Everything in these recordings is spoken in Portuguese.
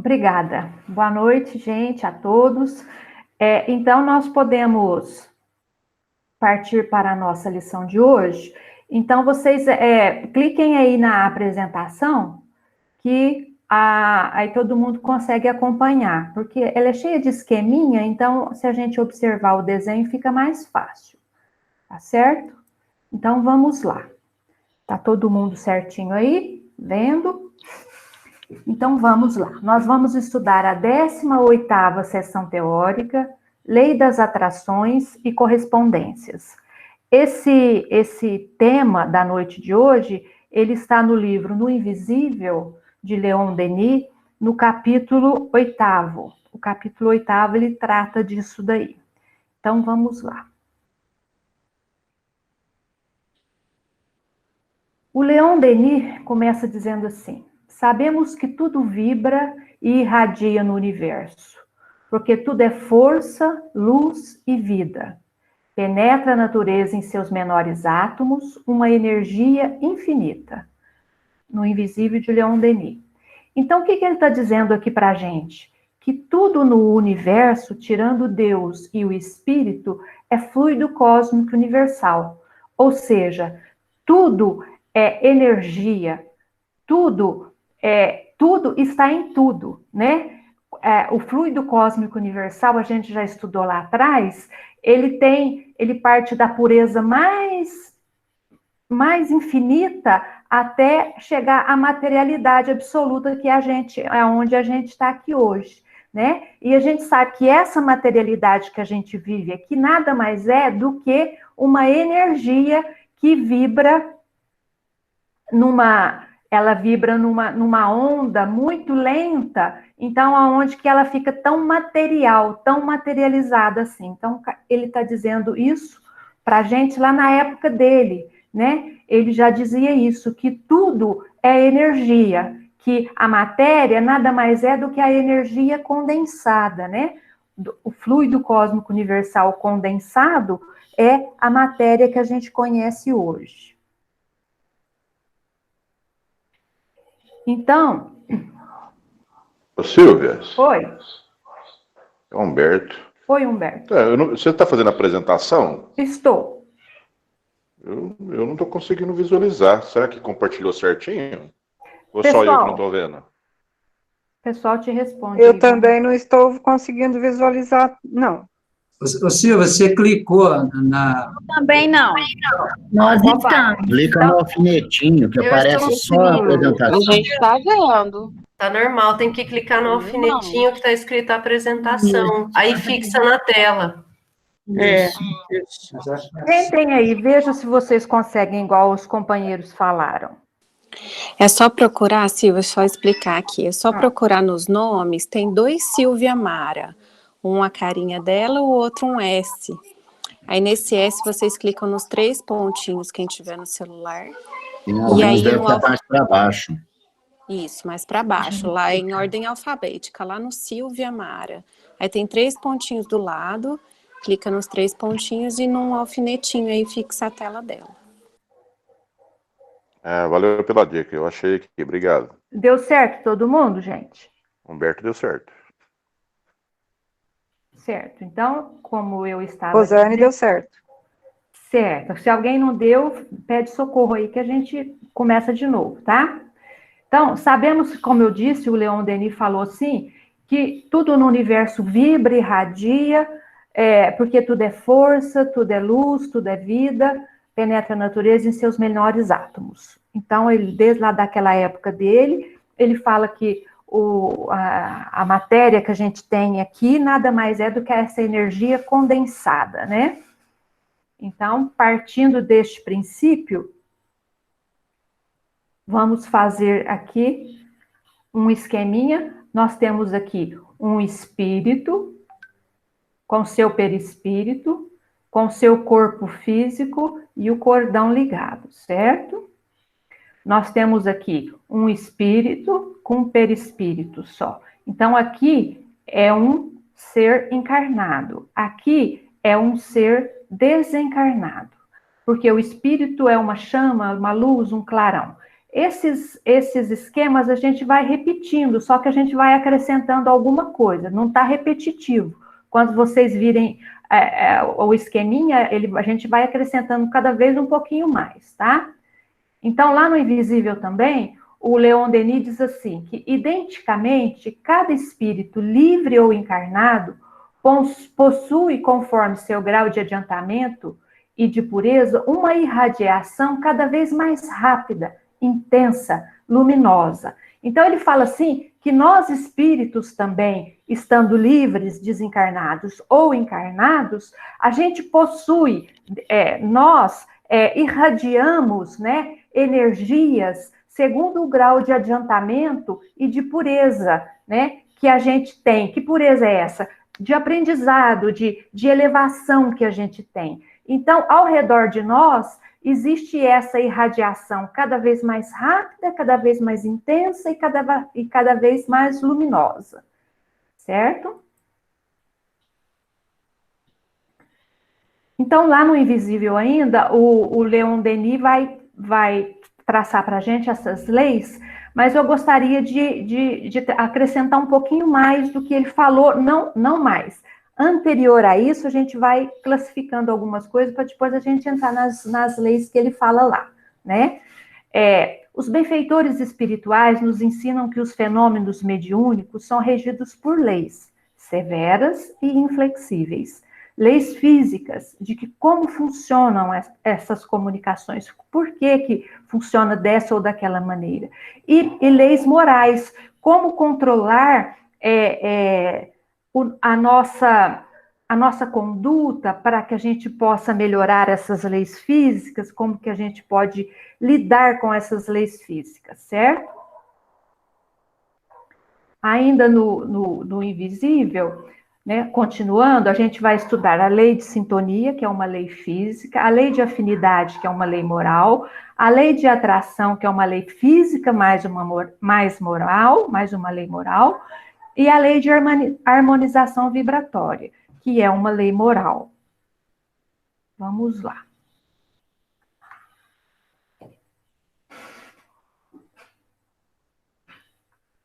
Obrigada. Boa noite, gente, a todos. Então, nós podemos partir para a nossa lição de hoje. Então, vocês cliquem aí na apresentação, que aí todo mundo consegue acompanhar, porque ela é cheia de esqueminha, então, se a gente observar o desenho, fica mais fácil, tá certo? Então, vamos lá. Tá todo mundo certinho aí, vendo? Então, vamos lá. Nós vamos estudar a 18ª sessão teórica, Lei das Atrações e Correspondências. Esse tema da noite de hoje, ele está no livro No Invisível, de Leon Denis, no capítulo 8º. O capítulo 8º, ele trata disso daí. Então, vamos lá. O Leon Denis começa dizendo assim: sabemos que tudo vibra e irradia no universo, porque tudo é força, luz e vida. Penetra a natureza em seus menores átomos, uma energia infinita. No Invisível, de Leon Denis. Então, o que ele está dizendo aqui para a gente? Que tudo no universo, tirando Deus e o Espírito, é fluido cósmico universal. Ou seja, tudo é energia, tudo está em tudo, né? O fluido cósmico universal, a gente já estudou lá atrás, ele parte da pureza mais infinita até chegar à materialidade absoluta que é onde a gente está aqui hoje, né? E a gente sabe que essa materialidade que a gente vive aqui nada mais é do que uma energia que vibra numa onda muito lenta, então aonde que ela fica tão material, tão materializada assim. Então ele está dizendo isso para a gente lá na época dele, né? Ele já dizia isso, que tudo é energia, que a matéria nada mais é do que a energia condensada, né? O fluido cósmico universal condensado é a matéria que a gente conhece hoje. Então... Ô, Silvia. Oi. É Humberto. Oi, Humberto. Você está fazendo a apresentação? Estou. Eu não estou conseguindo visualizar. Será que compartilhou certinho? Ou Pessoal, só eu que não estou vendo? O pessoal te responde. Eu também não estou conseguindo visualizar, não. Ô, Silvia, você clicou na... Também não. Nós estamos. Clica no alfinetinho, que aparece só a apresentação. A gente está vendo. Tá normal, tem que clicar no alfinetinho que está escrito apresentação. Aí fixa na tela. Tentem aí, veja se vocês conseguem, igual os companheiros falaram. É só procurar, Silvia, só explicar aqui. É só procurar nos nomes, tem 2 Silvia Mara. Um a carinha dela, o outro um S. Aí nesse S vocês clicam nos 3 pontinhos, quem tiver no celular. E aí deve estar mais para baixo. Isso, mais para baixo, lá em ordem alfabética, lá no Silvia Mara. Aí tem 3 pontinhos do lado, clica nos 3 pontinhos e num alfinetinho aí fixa a tela dela. Valeu pela dica, eu achei aqui, obrigado. Deu certo todo mundo, gente? Humberto deu certo. Certo, então, como eu estava... Rosane deu certo. Certo, se alguém não deu, pede socorro aí que a gente começa de novo, tá? Então, sabemos, como eu disse, o Leon Denis falou assim, que tudo no universo vibra e irradia, porque tudo é força, tudo é luz, tudo é vida, penetra a natureza em seus menores átomos. Então, ele, desde lá daquela época dele, ele fala que a matéria que a gente tem aqui nada mais é do que essa energia condensada, né? Então, partindo deste princípio, vamos fazer aqui um esqueminha. Nós temos aqui um espírito com seu perispírito, com seu corpo físico e o cordão ligado, certo? Nós temos aqui um espírito com um perispírito só. Então, aqui é um ser encarnado. Aqui é um ser desencarnado. Porque o espírito é uma chama, uma luz, um clarão. esses esquemas a gente vai repetindo, só que a gente vai acrescentando alguma coisa, não está repetitivo. Quando vocês virem o esqueminha, a gente vai acrescentando cada vez um pouquinho mais, tá? Então, lá no Invisível também, o Leon Denis diz assim, que identicamente, cada espírito livre ou encarnado possui, conforme seu grau de adiantamento e de pureza, uma irradiação cada vez mais rápida, intensa, luminosa. Então, ele fala assim, que nós espíritos também, estando livres, desencarnados ou encarnados, a gente possui, nós irradiamos, né, energias segundo o grau de adiantamento e de pureza, né, que a gente tem. Que pureza é essa? De aprendizado, de elevação que a gente tem. Então, ao redor de nós, existe essa irradiação cada vez mais rápida, cada vez mais intensa e cada vez mais luminosa, certo? Então, lá no Invisível ainda, o Leon Denis vai traçar para a gente essas leis, mas eu gostaria de acrescentar um pouquinho mais do que ele falou, não mais. Anterior a isso, a gente vai classificando algumas coisas para depois a gente entrar nas leis que ele fala lá, né? Os benfeitores espirituais nos ensinam que os fenômenos mediúnicos são regidos por leis severas e inflexíveis. Leis físicas, de que como funcionam essas comunicações, por que funciona dessa ou daquela maneira. E leis morais, como controlar a nossa conduta para que a gente possa melhorar essas leis físicas, como que a gente pode lidar com essas leis físicas, certo? Ainda no Invisível, né, continuando, a gente vai estudar a lei de sintonia, que é uma lei física, a lei de afinidade, que é uma lei moral, a lei de atração, que é uma lei física, mais uma lei moral, e a lei de harmonização vibratória, que é uma lei moral. Vamos lá.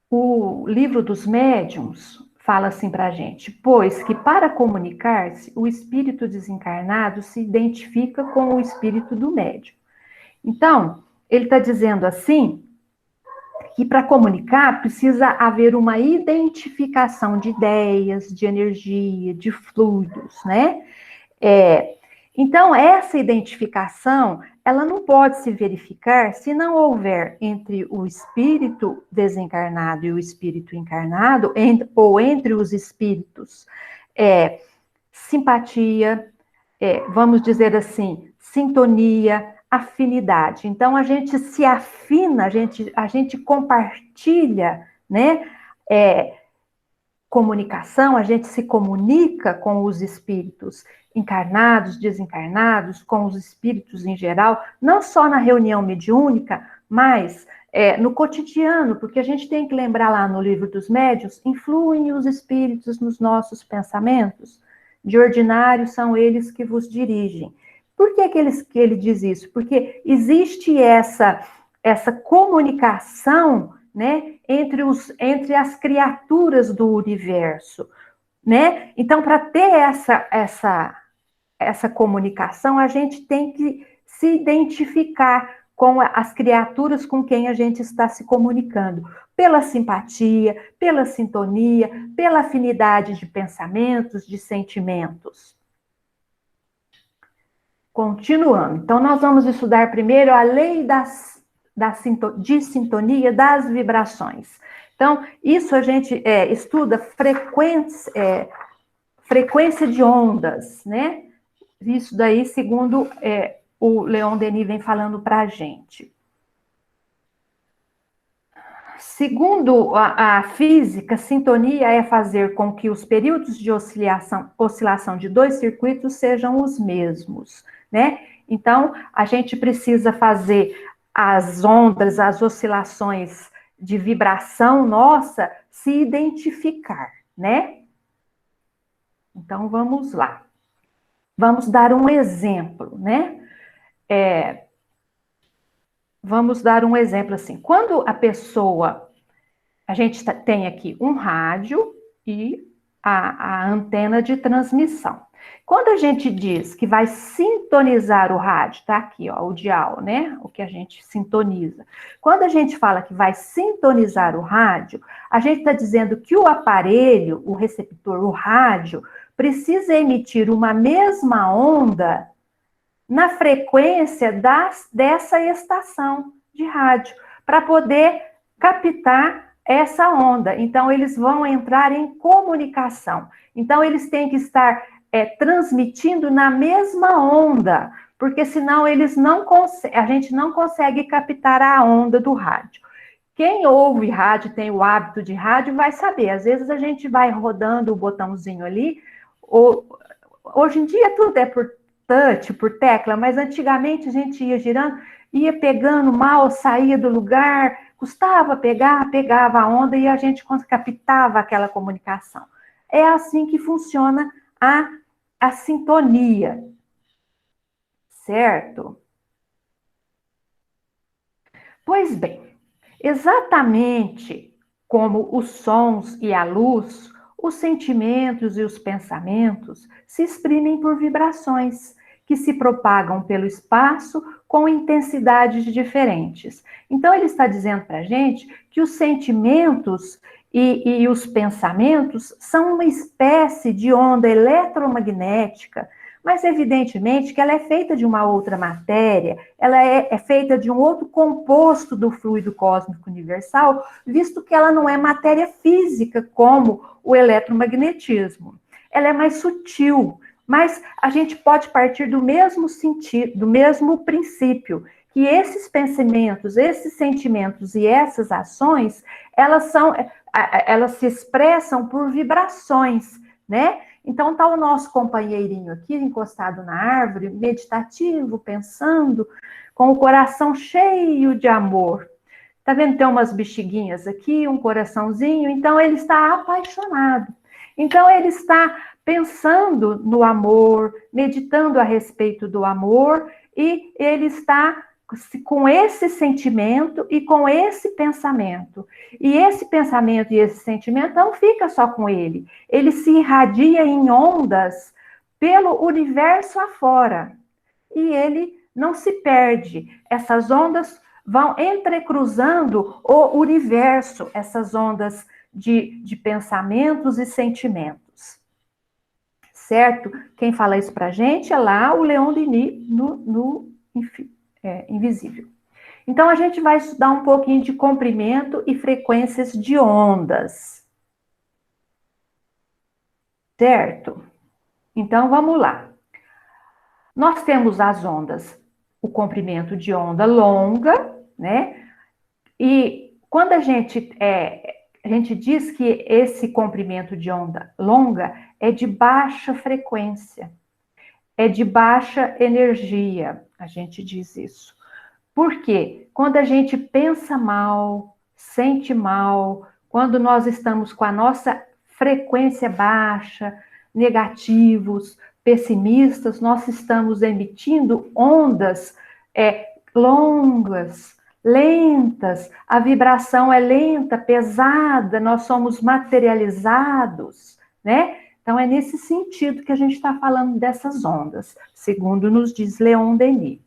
O Livro dos Médiuns fala assim para a gente, pois que para comunicar-se, o espírito desencarnado se identifica com o espírito do médium. Então, ele está dizendo assim, que para comunicar precisa haver uma identificação de ideias, de energia, de fluidos, né? Então, essa identificação, ela não pode se verificar se não houver entre o espírito desencarnado e o espírito encarnado, ou entre os espíritos, simpatia, vamos dizer assim, sintonia, afinidade. Então, a gente se afina, a gente compartilha, né? Comunicação, a gente se comunica com os espíritos encarnados, desencarnados, com os espíritos em geral, não só na reunião mediúnica, mas no cotidiano, porque a gente tem que lembrar lá no Livro dos Médiuns, influem os espíritos nos nossos pensamentos, de ordinário são eles que vos dirigem. Por que ele diz isso? Porque existe essa comunicação, né, entre as criaturas do universo, né? Então, para ter essa comunicação, a gente tem que se identificar com as criaturas com quem a gente está se comunicando, pela simpatia, pela sintonia, pela afinidade de pensamentos, de sentimentos. Continuando, então nós vamos estudar primeiro a lei de sintonia das vibrações. Então, isso a gente estuda frequência de ondas, né? Isso daí, segundo o Leon Denis vem falando para a gente. Segundo a física, sintonia é fazer com que os períodos de oscilação de dois circuitos sejam os mesmos, né? Então, a gente precisa fazer as ondas, as oscilações de vibração nossa se identificar, né? Então, vamos lá. Vamos dar um exemplo, né? vamos dar um exemplo assim. Quando a gente tem aqui um rádio e a antena de transmissão. Quando a gente diz que vai sintonizar o rádio, tá aqui, ó, o dial, né? O que a gente sintoniza. Quando a gente fala que vai sintonizar o rádio, a gente está dizendo que o aparelho, o receptor, o rádio, precisa emitir uma mesma onda na frequência dessa estação de rádio, para poder captar essa onda. Então, eles vão entrar em comunicação. Então, eles têm que estar transmitindo na mesma onda, porque senão a gente não consegue captar a onda do rádio. Quem ouve rádio, tem o hábito de rádio, vai saber. Às vezes a gente vai rodando o botãozinho ali. Hoje em dia tudo é por touch, por tecla, mas antigamente a gente ia girando, ia pegando mal, saía do lugar, custava pegar, pegava a onda e a gente captava aquela comunicação. É assim que funciona a sintonia, certo? Pois bem, exatamente como os sons e a luz, os sentimentos e os pensamentos se exprimem por vibrações que se propagam pelo espaço com intensidades diferentes. Então, ele está dizendo para a gente que os sentimentos e os pensamentos são uma espécie de onda eletromagnética, mas evidentemente que ela é feita de uma outra matéria, ela é feita de um outro composto do fluido cósmico universal, visto que ela não é matéria física como o eletromagnetismo. Ela é mais sutil, mas a gente pode partir do mesmo sentido, do mesmo princípio, que esses pensamentos, esses sentimentos e essas ações, elas se expressam por vibrações, né? Então, tá o nosso companheirinho aqui, encostado na árvore, meditativo, pensando, com o coração cheio de amor. Tá vendo? Tem umas bexiguinhas aqui, um coraçãozinho, então ele está apaixonado. Então, ele está pensando no amor, meditando a respeito do amor, e ele está com esse sentimento e com esse pensamento. E esse pensamento e esse sentimento não fica só com ele. Ele se irradia em ondas pelo universo afora. E ele não se perde. Essas ondas vão entrecruzando o universo, essas ondas de pensamentos e sentimentos. Certo? Quem fala isso pra gente é lá o Leon Denis no Invisível. Então, a gente vai estudar um pouquinho de comprimento e frequências de ondas. Certo? Então, vamos lá. Nós temos as ondas, o comprimento de onda longa, né? E quando a gente diz que esse comprimento de onda longa é de baixa frequência, é de baixa energia, a gente diz isso. Por quê? Quando a gente pensa mal, sente mal, quando nós estamos com a nossa frequência baixa, negativos, pessimistas, nós estamos emitindo ondas longas, lentas, a vibração é lenta, pesada, nós somos materializados, né? Então, é nesse sentido que a gente está falando dessas ondas, segundo nos diz Leon Denis.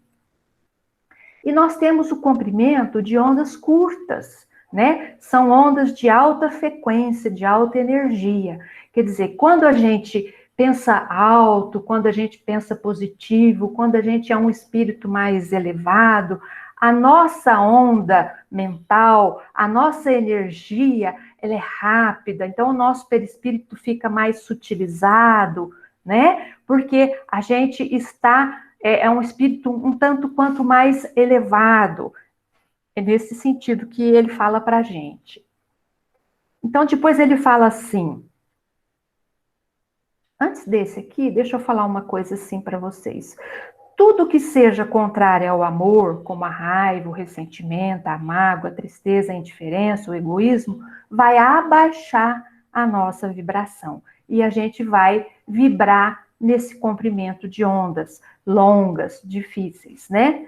E nós temos o comprimento de ondas curtas, né? São ondas de alta frequência, de alta energia. Quer dizer, quando a gente pensa alto, quando a gente pensa positivo, quando a gente é um espírito mais elevado, a nossa onda mental, a nossa energia, ela é rápida, então o nosso perispírito fica mais sutilizado, né? Porque a gente está, é um espírito um tanto quanto mais elevado. É nesse sentido que ele fala para a gente. Então, depois ele fala assim, antes desse aqui, deixa eu falar uma coisa assim para vocês. Tudo que seja contrário ao amor, como a raiva, o ressentimento, a mágoa, a tristeza, a indiferença, o egoísmo, vai abaixar a nossa vibração. E a gente vai vibrar nesse comprimento de ondas longas, difíceis, né?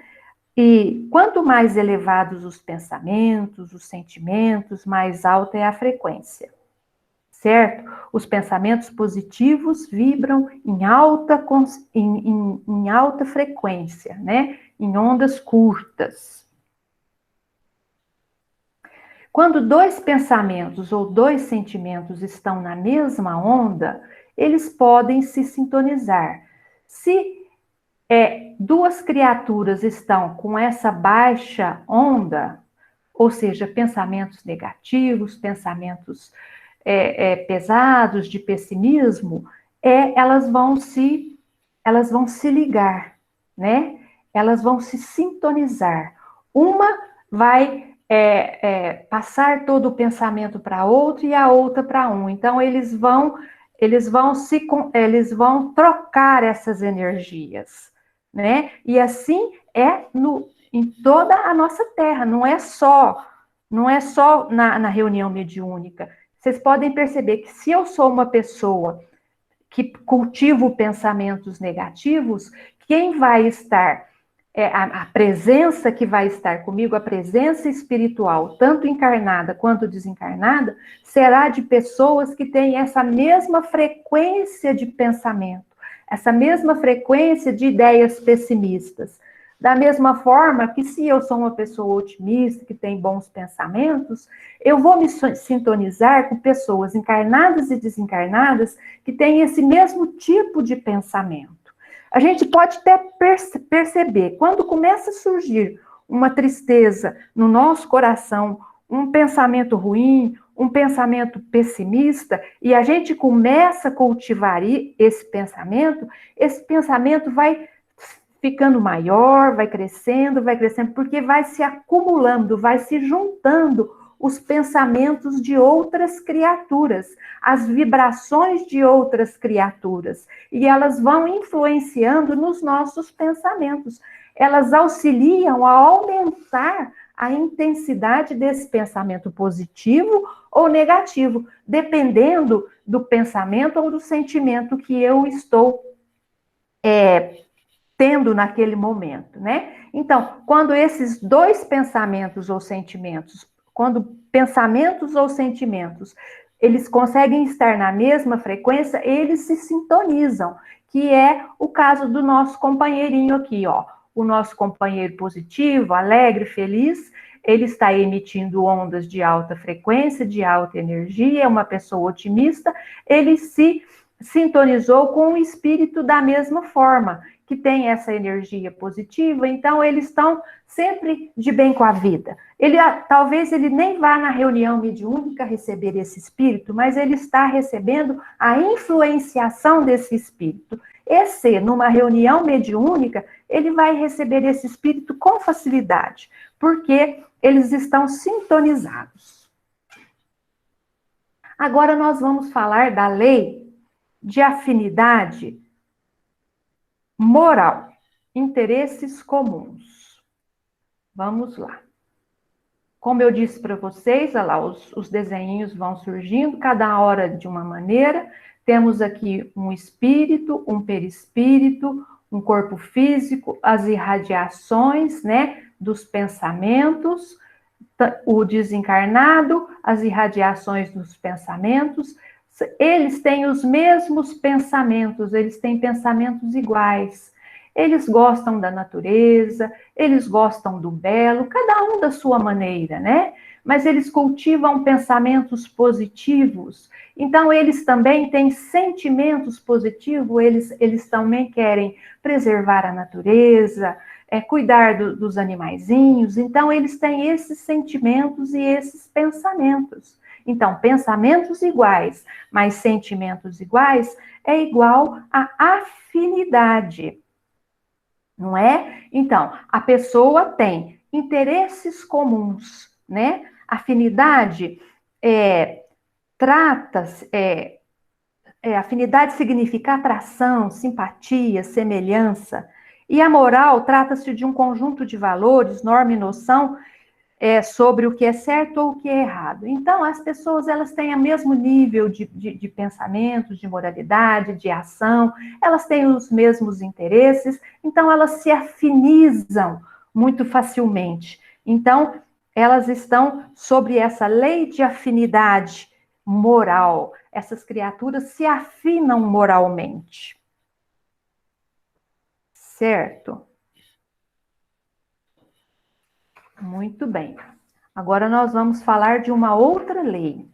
E quanto mais elevados os pensamentos, os sentimentos, mais alta é a frequência, certo? Os pensamentos positivos vibram em alta frequência, né? Em ondas curtas. Quando dois pensamentos ou dois sentimentos estão na mesma onda, eles podem se sintonizar. Se duas criaturas estão com essa baixa onda, ou seja, pensamentos negativos, pensamentos pesados de pessimismo, elas vão se ligar, né? Elas vão se sintonizar. Uma vai passar todo o pensamento para outra e a outra para um. Então eles vão trocar essas energias, né? E assim em toda a nossa Terra, não é só na reunião mediúnica. Vocês podem perceber que se eu sou uma pessoa que cultivo pensamentos negativos, quem vai estar, a presença que vai estar comigo, a presença espiritual, tanto encarnada quanto desencarnada, será de pessoas que têm essa mesma frequência de pensamento, essa mesma frequência de ideias pessimistas. Da mesma forma que se eu sou uma pessoa otimista, que tem bons pensamentos, eu vou me sintonizar com pessoas encarnadas e desencarnadas que têm esse mesmo tipo de pensamento. A gente pode até perceber, quando começa a surgir uma tristeza no nosso coração, um pensamento ruim, um pensamento pessimista, e a gente começa a cultivar esse pensamento vai ficando maior, vai crescendo, porque vai se acumulando, vai se juntando os pensamentos de outras criaturas, as vibrações de outras criaturas, e elas vão influenciando nos nossos pensamentos. Elas auxiliam a aumentar a intensidade desse pensamento positivo ou negativo, dependendo do pensamento ou do sentimento que eu estou tendo naquele momento, né? Então, quando esses dois pensamentos ou sentimentos, eles conseguem estar na mesma frequência, eles se sintonizam, que é o caso do nosso companheirinho aqui, ó. O nosso companheiro positivo, alegre, feliz, ele está emitindo ondas de alta frequência, de alta energia, é uma pessoa otimista, ele se sintonizou com o espírito da mesma forma, que tem essa energia positiva, então eles estão sempre de bem com a vida. Talvez ele nem vá na reunião mediúnica receber esse espírito, mas ele está recebendo a influenciação desse espírito. Numa reunião mediúnica, ele vai receber esse espírito com facilidade, porque eles estão sintonizados. Agora nós vamos falar da lei de afinidade moral, interesses comuns. Vamos lá. Como eu disse para vocês, olha lá, os desenhinhos vão surgindo, cada hora de uma maneira. Temos aqui um espírito, um perispírito, um corpo físico, as irradiações, né, dos pensamentos, o desencarnado, as irradiações dos pensamentos. Eles têm os mesmos pensamentos, eles têm pensamentos iguais. Eles gostam da natureza, eles gostam do belo, cada um da sua maneira, né? Mas eles cultivam pensamentos positivos. Então, eles também têm sentimentos positivos, eles também querem preservar a natureza, cuidar dos animaizinhos. Então, eles têm esses sentimentos e esses pensamentos. Então, pensamentos iguais, mas sentimentos iguais é igual a afinidade, não é? Então, a pessoa tem interesses comuns, né? Afinidade afinidade significa atração, simpatia, semelhança. E a moral trata-se de um conjunto de valores, norma e noção sobre o que é certo ou o que é errado. Então, as pessoas, elas têm o mesmo nível de pensamentos, de moralidade, de ação, elas têm os mesmos interesses, então elas se afinizam muito facilmente. Então, elas estão sobre essa lei de afinidade moral. Essas criaturas se afinam moralmente. Certo? Muito bem. Agora nós vamos falar de uma outra lei.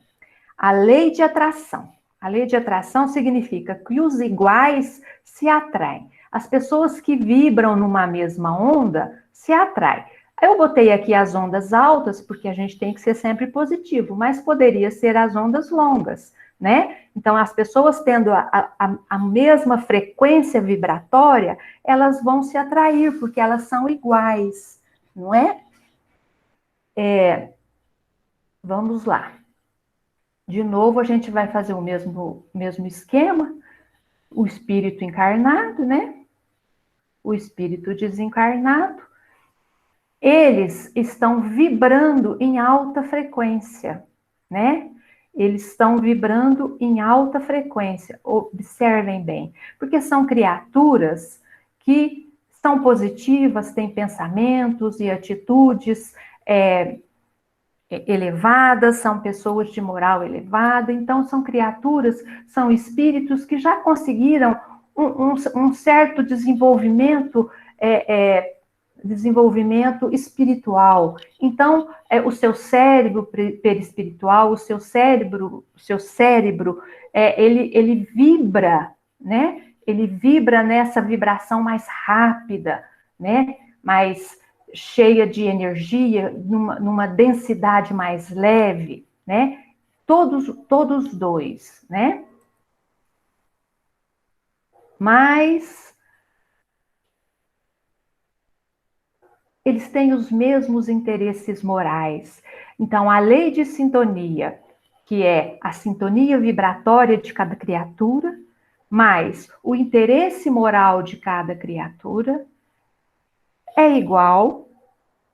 A lei de atração. A lei de atração significa que os iguais se atraem. As pessoas que vibram numa mesma onda se atraem. Eu botei aqui as ondas altas, porque a gente tem que ser sempre positivo, mas poderia ser as ondas longas, né? Então, as pessoas tendo a mesma frequência vibratória, elas vão se atrair, porque elas são iguais, não é? Vamos lá. De novo, a gente vai fazer o mesmo esquema. O espírito encarnado, né? O espírito desencarnado. Eles estão vibrando em alta frequência, né? Eles estão vibrando em alta frequência. Observem bem. Porque são criaturas que são positivas, têm pensamentos e atitudes elevadas, são pessoas de moral elevada, então são criaturas, são espíritos que já conseguiram um certo desenvolvimento, desenvolvimento espiritual. Então, o seu cérebro perispiritual, o seu cérebro, ele vibra, né? Ele vibra nessa vibração mais rápida, né? Mais cheia de energia, numa densidade mais leve, né? Todos dois, né? Mas eles têm os mesmos interesses morais. Então, a lei de sintonia, que é a sintonia vibratória de cada criatura, mais o interesse moral de cada criatura, é igual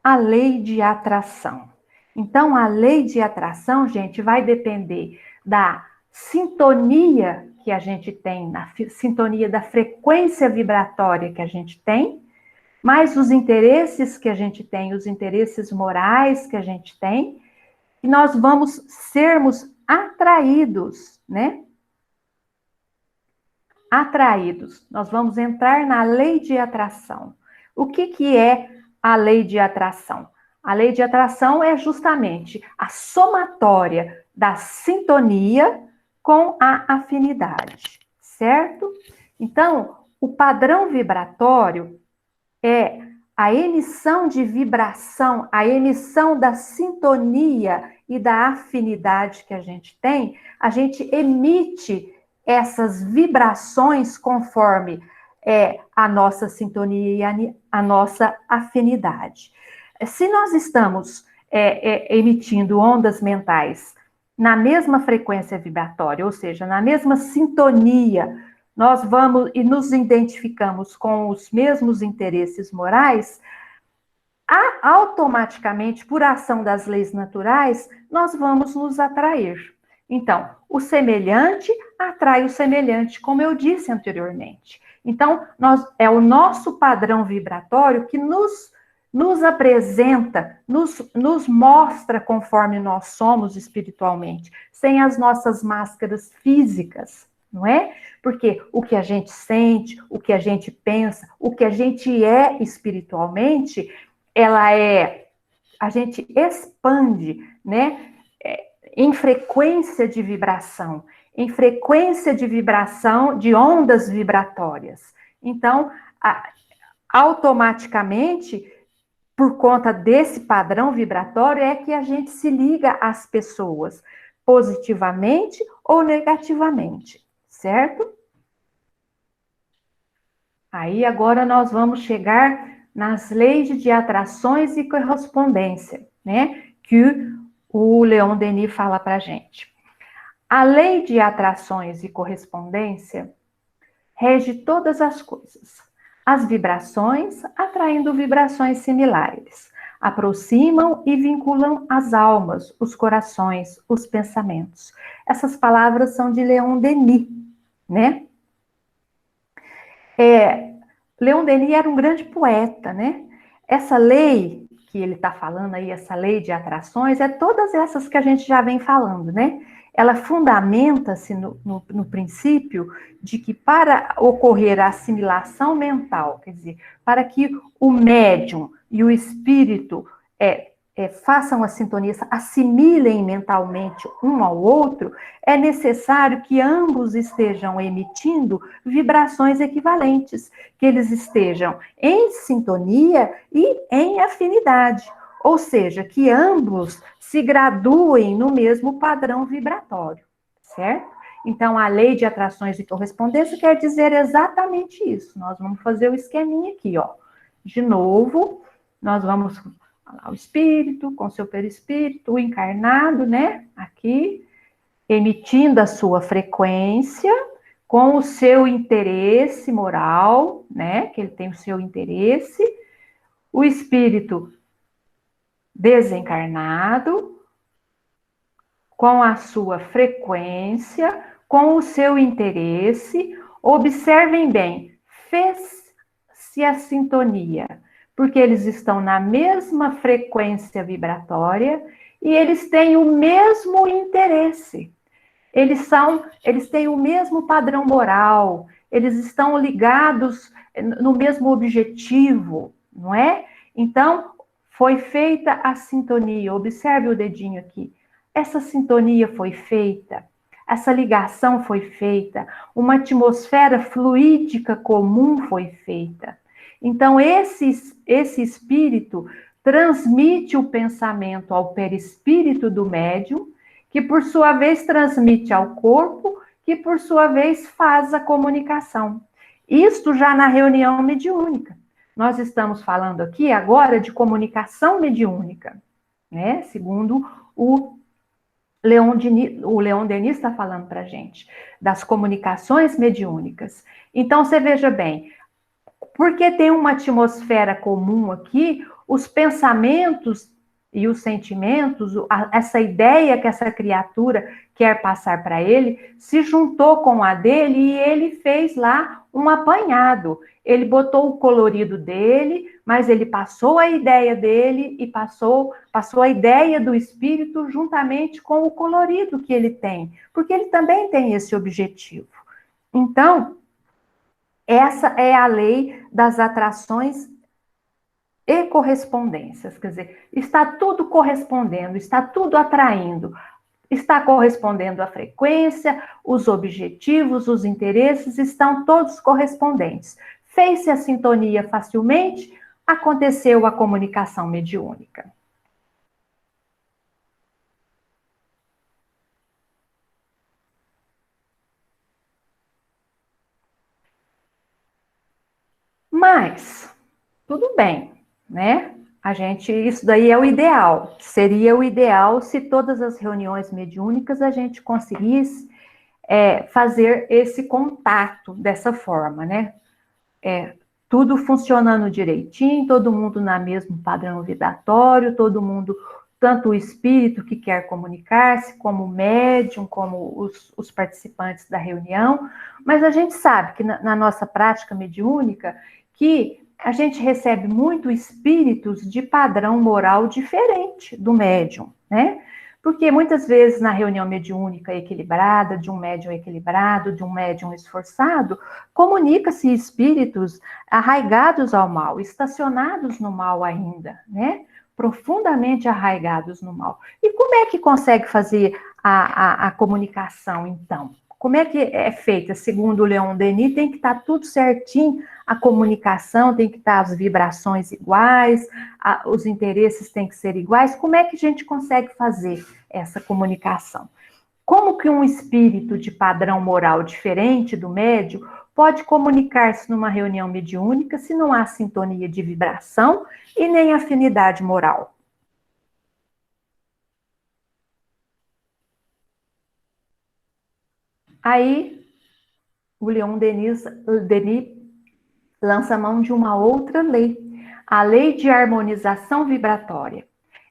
à lei de atração. Então, a lei de atração, gente, vai depender da sintonia que a gente tem, na sintonia da frequência vibratória que a gente tem, mais os interesses que a gente tem, os interesses morais que a gente tem, e nós vamos sermos atraídos, né? Atraídos. Nós vamos entrar na lei de atração. O que é a lei de atração? A lei de atração é justamente a somatória da sintonia com a afinidade, certo? Então, o padrão vibratório é a emissão de vibração, a emissão da sintonia e da afinidade que a gente tem, a gente emite essas vibrações conforme a nossa sintonia e a nossa afinidade. Se nós estamos emitindo ondas mentais na mesma frequência vibratória, ou seja, na mesma sintonia, nós vamos e nos identificamos com os mesmos interesses morais, automaticamente, por ação das leis naturais, nós vamos nos atrair. Então, o semelhante atrai o semelhante, como eu disse anteriormente. Então, é o nosso padrão vibratório que nos apresenta, nos mostra conforme nós somos espiritualmente, sem as nossas máscaras físicas, não é? Porque o que a gente sente, o que a gente pensa, o que a gente é espiritualmente, a gente expande, né? Em frequência de vibração, de ondas vibratórias. Então, automaticamente, por conta desse padrão vibratório, é que a gente se liga às pessoas, positivamente ou negativamente, certo? Aí, agora, nós vamos chegar nas leis de atrações e correspondência, né? Que o Leon Denis fala para a gente. A lei de atrações e correspondência rege todas as coisas. As vibrações atraindo vibrações similares, aproximam e vinculam as almas, os corações, os pensamentos. Essas palavras são de Leon Denis, né? Leon Denis era um grande poeta, né? essa lei que ele está falando aí, essa lei de atrações, é todas essas que a gente já vem falando, né? Ela fundamenta-se no princípio de que para ocorrer a assimilação mental, quer dizer, para que o médium e o espírito façam a sintonia, assimilem mentalmente um ao outro, é necessário que ambos estejam emitindo vibrações equivalentes, que eles estejam em sintonia e em afinidade, ou seja, que ambos se graduem no mesmo padrão vibratório, certo? Então, a lei de atrações e correspondência quer dizer exatamente isso. Nós vamos fazer o esqueminha aqui, ó. De novo, nós vamos o espírito com seu perispírito, o encarnado, né? Aqui, emitindo a sua frequência com o seu interesse moral, né? Que ele tem o seu interesse. O espírito desencarnado com a sua frequência, com o seu interesse. Observem bem, fez-se a sintonia, porque eles estão na mesma frequência vibratória e eles têm o mesmo interesse. Eles têm o mesmo padrão moral, eles estão ligados no mesmo objetivo, não é? Então, foi feita a sintonia. Observe o dedinho aqui. Essa sintonia foi feita, essa ligação foi feita, uma atmosfera fluídica comum foi feita. Então, esse espírito transmite o pensamento ao perispírito do médium, que por sua vez transmite ao corpo, que por sua vez faz a comunicação. Isto já na reunião mediúnica. Nós estamos falando aqui agora de comunicação mediúnica, né? Segundo o Leon Denis está falando para a gente, das comunicações mediúnicas. Então, você veja bem, porque tem uma atmosfera comum aqui, os pensamentos e os sentimentos, essa ideia que essa criatura quer passar para ele, se juntou com a dele e ele fez lá um apanhado. Ele botou o colorido dele, mas ele passou a ideia dele e passou a ideia do espírito juntamente com o colorido que ele tem, porque ele também tem esse objetivo. Então, essa é a lei das atrações e correspondências, quer dizer, está tudo correspondendo, está tudo atraindo, está correspondendo à frequência, os objetivos, os interesses estão todos correspondentes. Fez-se a sintonia facilmente, aconteceu a comunicação mediúnica. Mas, tudo bem, né? Isso daí é o ideal. Seria o ideal se todas as reuniões mediúnicas a gente conseguisse fazer esse contato dessa forma, né? Tudo funcionando direitinho, todo mundo na mesmo padrão vibratório, todo mundo, tanto o espírito que quer comunicar-se, como o médium, como os participantes da reunião, mas a gente sabe que na nossa prática mediúnica, que a gente recebe muito espíritos de padrão moral diferente do médium, né? Porque muitas vezes na reunião mediúnica equilibrada, de um médium equilibrado, de um médium esforçado, comunica-se espíritos arraigados ao mal, estacionados no mal ainda, né? Profundamente arraigados no mal. E como é que consegue fazer a comunicação, então? Como é que é feita? Segundo o Leon Denis, tem que estar tudo certinho, a comunicação tem que estar as vibrações iguais, os interesses têm que ser iguais. Como é que a gente consegue fazer essa comunicação? Como que um espírito de padrão moral diferente do médium pode comunicar-se numa reunião mediúnica se não há sintonia de vibração e nem afinidade moral? Aí, o Leon Denis lança mão de uma outra lei, a lei de harmonização vibratória.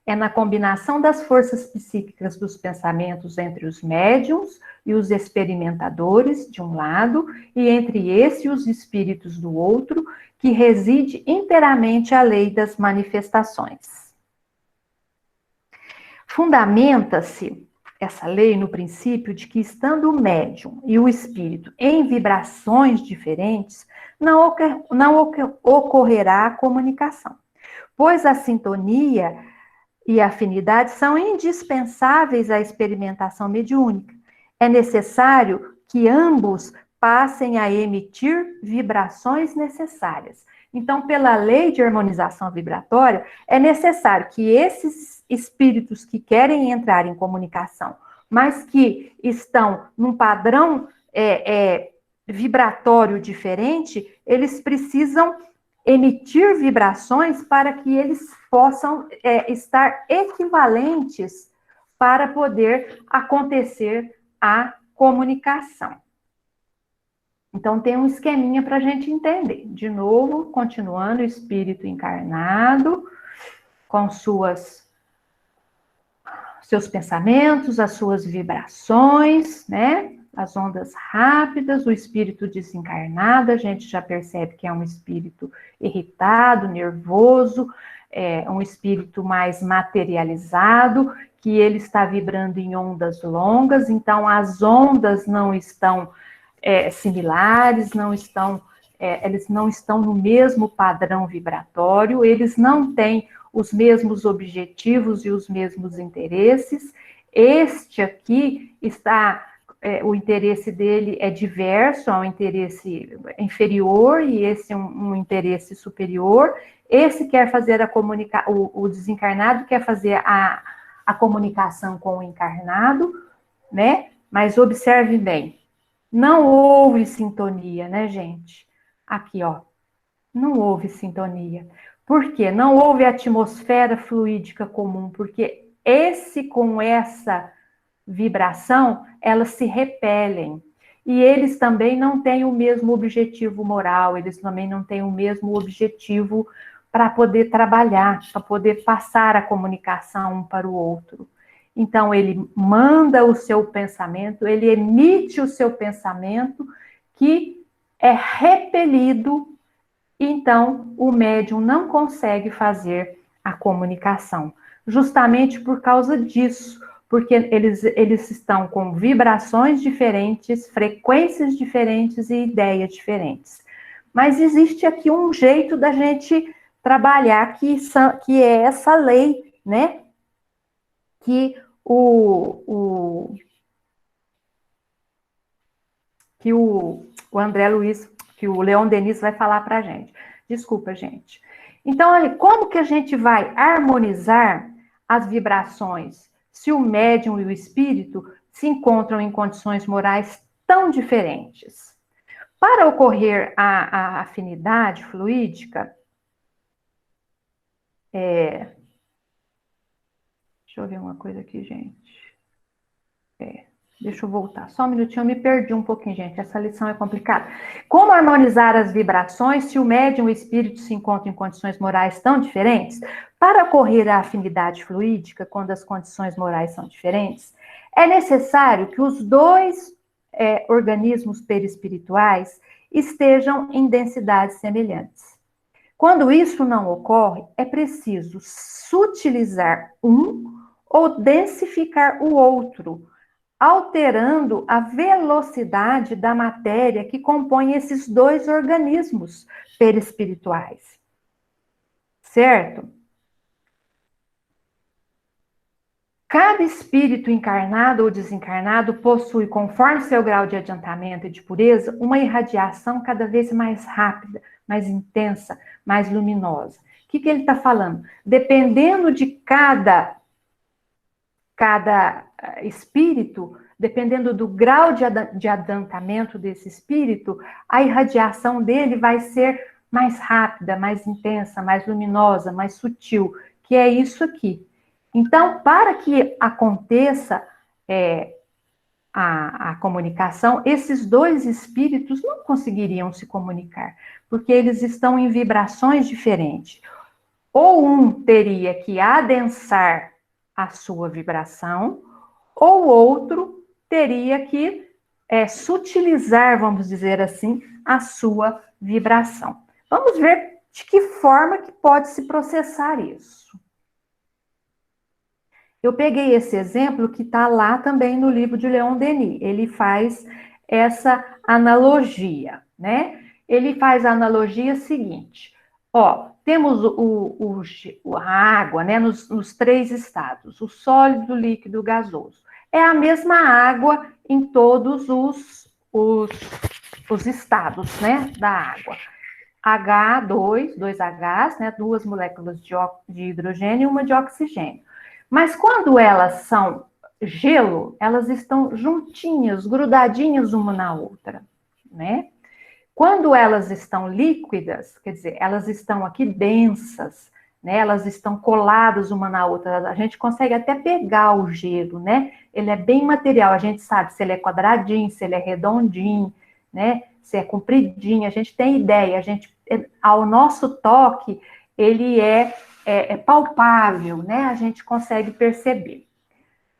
é na combinação das forças psíquicas dos pensamentos entre os médiums e os experimentadores, de um lado, e entre esse e os espíritos do outro, que reside inteiramente a lei das manifestações. Fundamenta-se essa lei no princípio de que, estando o médium e o espírito em vibrações diferentes, não ocorrerá a comunicação, pois a sintonia e a afinidade são indispensáveis à experimentação mediúnica. É necessário que ambos passem a emitir vibrações necessárias. Então, pela lei de harmonização vibratória, é necessário que esses espíritos que querem entrar em comunicação, mas que estão num padrão vibratório diferente, eles precisam emitir vibrações para que eles possam estar equivalentes para poder acontecer a comunicação. Então, tem um esqueminha para a gente entender. De novo, continuando, o espírito encarnado, com seus pensamentos, as suas vibrações, né? As ondas rápidas, o espírito desencarnado, a gente já percebe que é um espírito irritado, nervoso, um espírito mais materializado, que ele está vibrando em ondas longas, então as ondas não estão similares, eles não estão no mesmo padrão vibratório, eles não têm os mesmos objetivos e os mesmos interesses. Este aqui o interesse dele é diverso, é um interesse inferior e esse é um interesse superior. Esse quer fazer o desencarnado quer fazer a comunicação com o encarnado, né? Mas observe bem, não houve sintonia, né, gente? Aqui, ó, não houve sintonia. Por quê? Não houve atmosfera fluídica comum, porque com essa vibração, elas se repelem. E eles também não têm o mesmo objetivo moral, eles também não têm o mesmo objetivo para poder trabalhar, para poder passar a comunicação um para o outro. Então, ele manda o seu pensamento, ele emite o seu pensamento, que é repelido, então o médium não consegue fazer a comunicação. Justamente por causa disso, porque eles estão com vibrações diferentes, frequências diferentes e ideias diferentes. Mas existe aqui um jeito da gente trabalhar, que é essa lei, né? Que o André Luiz, que o Leon Denis vai falar para a gente. Desculpa, gente. Então, olha, como que a gente vai harmonizar as vibrações se o médium e o espírito se encontram em condições morais tão diferentes? Para ocorrer a afinidade fluídica, deixa eu ver uma coisa aqui, gente. Deixa eu voltar, só um minutinho, eu me perdi um pouquinho, gente, essa lição é complicada. Como harmonizar as vibrações se o médium e o espírito se encontram em condições morais tão diferentes? Para ocorrer a afinidade fluídica, quando as condições morais são diferentes, é necessário que os dois organismos perispirituais estejam em densidades semelhantes. Quando isso não ocorre, é preciso sutilizar um ou densificar o outro, alterando a velocidade da matéria que compõe esses dois organismos perispirituais. Certo? Cada espírito encarnado ou desencarnado possui, conforme seu grau de adiantamento e de pureza, uma irradiação cada vez mais rápida, mais intensa, mais luminosa. O que ele está falando? Dependendo de cada espírito, dependendo do grau de adiantamento desse espírito, a irradiação dele vai ser mais rápida, mais intensa, mais luminosa, mais sutil, que é isso aqui. Então, para que aconteça a comunicação, esses dois espíritos não conseguiriam se comunicar, porque eles estão em vibrações diferentes. ou um teria que adensar a sua vibração, ou outro teria que sutilizar, vamos dizer assim, a sua vibração. Vamos ver de que forma que pode se processar isso. Eu peguei esse exemplo que está lá também no livro de Leon Denis. Ele faz essa analogia, né? Ele faz a analogia seguinte. Ó, temos a água, né, nos 3 estados, o sólido, líquido, gasoso. É a mesma água em todos os estados, né, da água. H2, 2Hs, né, 2 moléculas de hidrogênio e uma de oxigênio. Mas quando elas são gelo, elas estão juntinhas, grudadinhas uma na outra, né? Quando elas estão líquidas, quer dizer, elas estão aqui densas, né? Elas estão coladas uma na outra. A gente consegue até pegar o gelo, né? Ele é bem material, a gente sabe se ele é quadradinho, se ele é redondinho, né? Se é compridinho, a gente tem ideia, ao nosso toque, ele é palpável, né? A gente consegue perceber.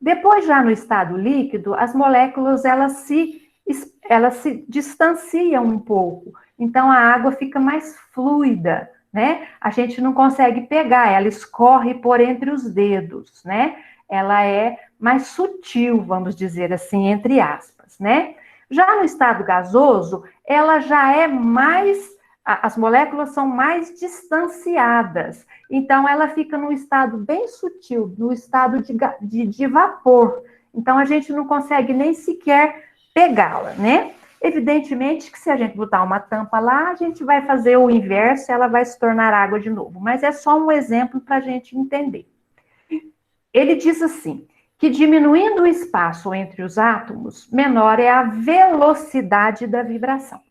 Depois, já no estado líquido, as moléculas, elas se distanciam um pouco. Então, a água fica mais fluida, né? A gente não consegue pegar, ela escorre por entre os dedos, né? Ela é mais sutil, vamos dizer assim, entre aspas, né? Já no estado gasoso, ela já é mais... As moléculas são mais distanciadas. Então, ela fica num estado bem sutil, no estado de vapor. Então, a gente não consegue nem sequer pegá-la, né? Evidentemente que se a gente botar uma tampa lá, a gente vai fazer o inverso, ela vai se tornar água de novo. Mas é só um exemplo para a gente entender. Ele diz assim, que diminuindo o espaço entre os átomos, menor é a velocidade da vibração.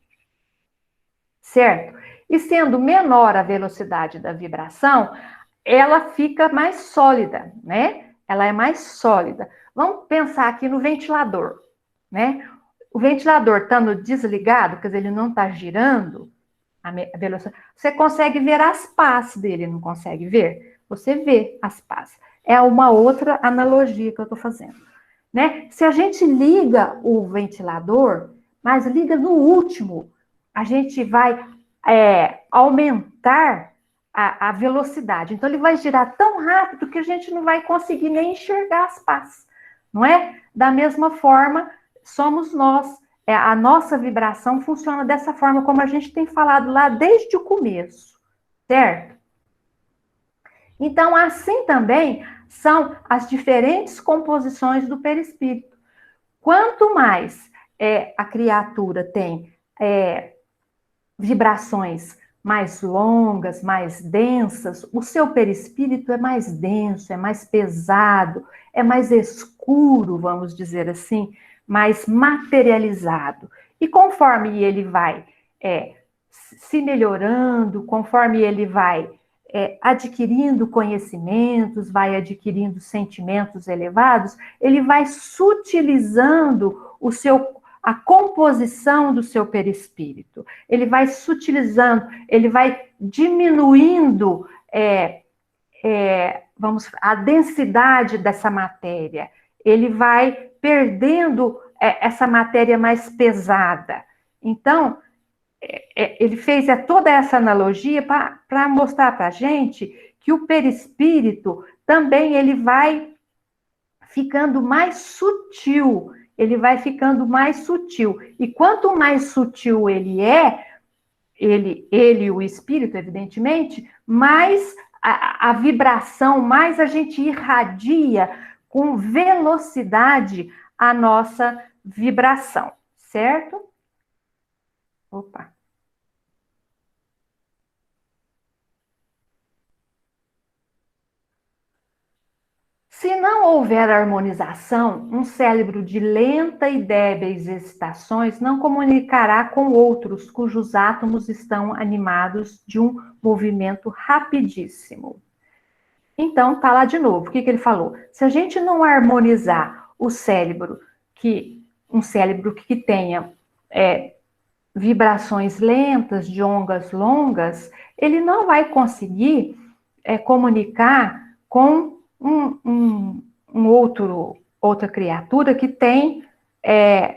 Certo? E sendo menor a velocidade da vibração, ela fica mais sólida, né? Ela é mais sólida. Vamos pensar aqui no ventilador, né? O ventilador estando desligado, quer dizer, ele não está girando, a velocidade, você consegue ver as pás dele, não consegue ver? Você vê as pás. É uma outra analogia que eu estou fazendo, né? Se a gente liga o ventilador, mas liga no último, a gente vai aumentar a velocidade. Então, ele vai girar tão rápido que a gente não vai conseguir nem enxergar as pás, não é? Da mesma forma, somos nós. A nossa vibração funciona dessa forma, como a gente tem falado lá desde o começo, certo? Então, assim também são as diferentes composições do perispírito. Quanto mais a criatura tem vibrações mais longas, mais densas, o seu perispírito é mais denso, é mais pesado, é mais escuro, vamos dizer assim, mais materializado. E conforme ele vai se melhorando, conforme ele vai adquirindo conhecimentos, vai adquirindo sentimentos elevados, ele vai sutilizando a composição do seu perispírito. Ele vai sutilizando, ele vai diminuindo a densidade dessa matéria. Ele vai perdendo essa matéria mais pesada. Então, ele fez toda essa analogia para mostrar para a gente que o perispírito também ele vai ficando mais sutil. Ele vai ficando mais sutil. E quanto mais sutil ele é, ele o espírito, evidentemente, mais a vibração, mais a gente irradia com velocidade a nossa vibração, certo? Opa. Se não houver harmonização, um cérebro de lenta e débeis excitações não comunicará com outros cujos átomos estão animados de um movimento rapidíssimo. Então, tá lá de novo. O que ele falou? Se a gente não harmonizar o cérebro, um cérebro que tenha vibrações lentas, de ondas longas, ele não vai conseguir comunicar com outra criatura que tem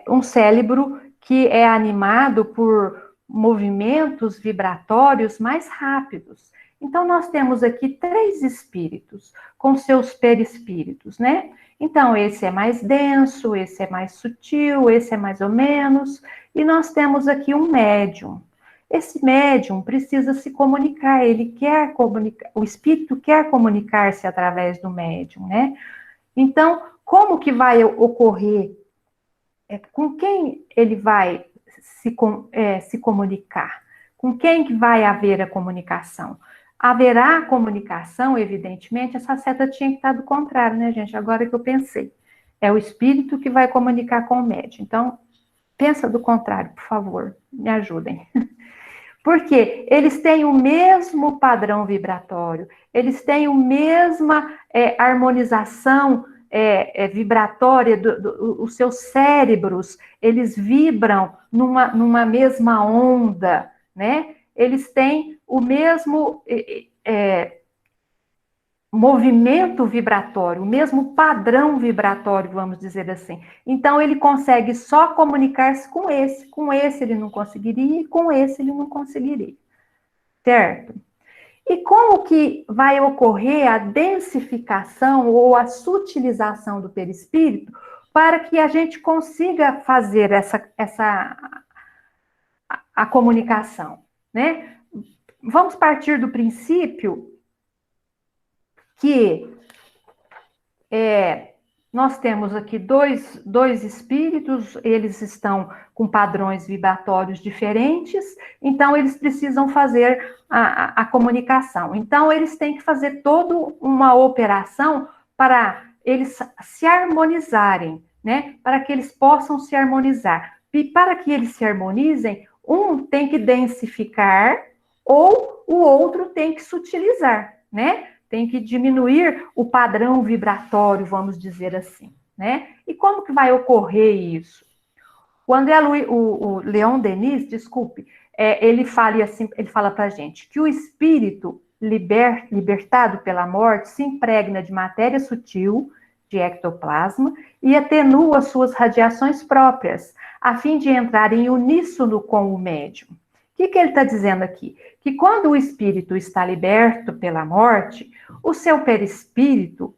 um cérebro que é animado por movimentos vibratórios mais rápidos. Então, nós temos aqui 3 espíritos, com seus perispíritos, né? Então, esse é mais denso, esse é mais sutil, esse é mais ou menos, e nós temos aqui um médium. Esse médium precisa se comunicar, ele quer comunicar, o espírito quer comunicar-se através do médium, né? Então, como que vai ocorrer? Com quem ele vai se comunicar? Com quem que vai haver a comunicação? Haverá comunicação, evidentemente, essa seta tinha que estar do contrário, né, gente? Agora que eu pensei. É o espírito que vai comunicar com o médium. Então, pensa do contrário, por favor, me ajudem. Porque eles têm o mesmo padrão vibratório, eles têm a mesma harmonização vibratória, os seus cérebros, eles vibram numa mesma onda, né? Eles têm o mesmo movimento vibratório, o mesmo padrão vibratório, vamos dizer assim. Então, ele consegue só comunicar-se com esse ele não conseguiria, e com esse ele não conseguiria, certo? E como que vai ocorrer a densificação ou a sutilização do perispírito para que a gente consiga fazer a comunicação, né? Vamos partir do princípio que nós temos aqui dois espíritos, eles estão com padrões vibratórios diferentes, então eles precisam fazer a comunicação. Então, eles têm que fazer toda uma operação para eles se harmonizarem, né? Para que eles possam se harmonizar. E para que eles se harmonizem, um tem que densificar ou o outro tem que sutilizar, né? Tem que diminuir o padrão vibratório, vamos dizer assim, né? E como que vai ocorrer isso? O Leon Denis, desculpe, ele fala para a gente que o espírito libertado pela morte se impregna de matéria sutil, de ectoplasma, e atenua suas radiações próprias, a fim de entrar em uníssono com o médium. O que ele está dizendo aqui? Que quando o espírito está liberto pela morte, o seu perispírito,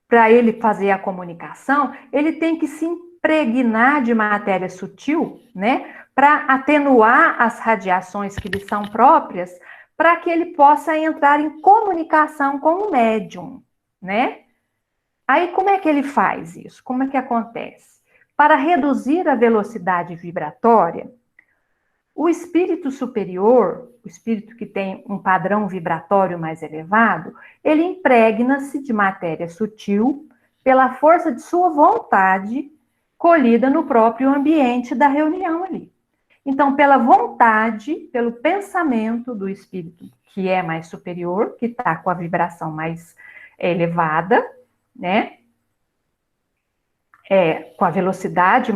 para ele fazer a comunicação, ele tem que se impregnar de matéria sutil, né? Para atenuar as radiações que lhe são próprias, para que ele possa entrar em comunicação com o médium, né? Aí, como é que ele faz isso? Como é que acontece? Para reduzir a velocidade vibratória, o espírito superior, o espírito que tem um padrão vibratório mais elevado, ele impregna-se de matéria sutil pela força de sua vontade, colhida no próprio ambiente da reunião ali. Então, pela vontade, pelo pensamento do espírito que é mais superior, que está com a vibração mais elevada, né? Com a velocidade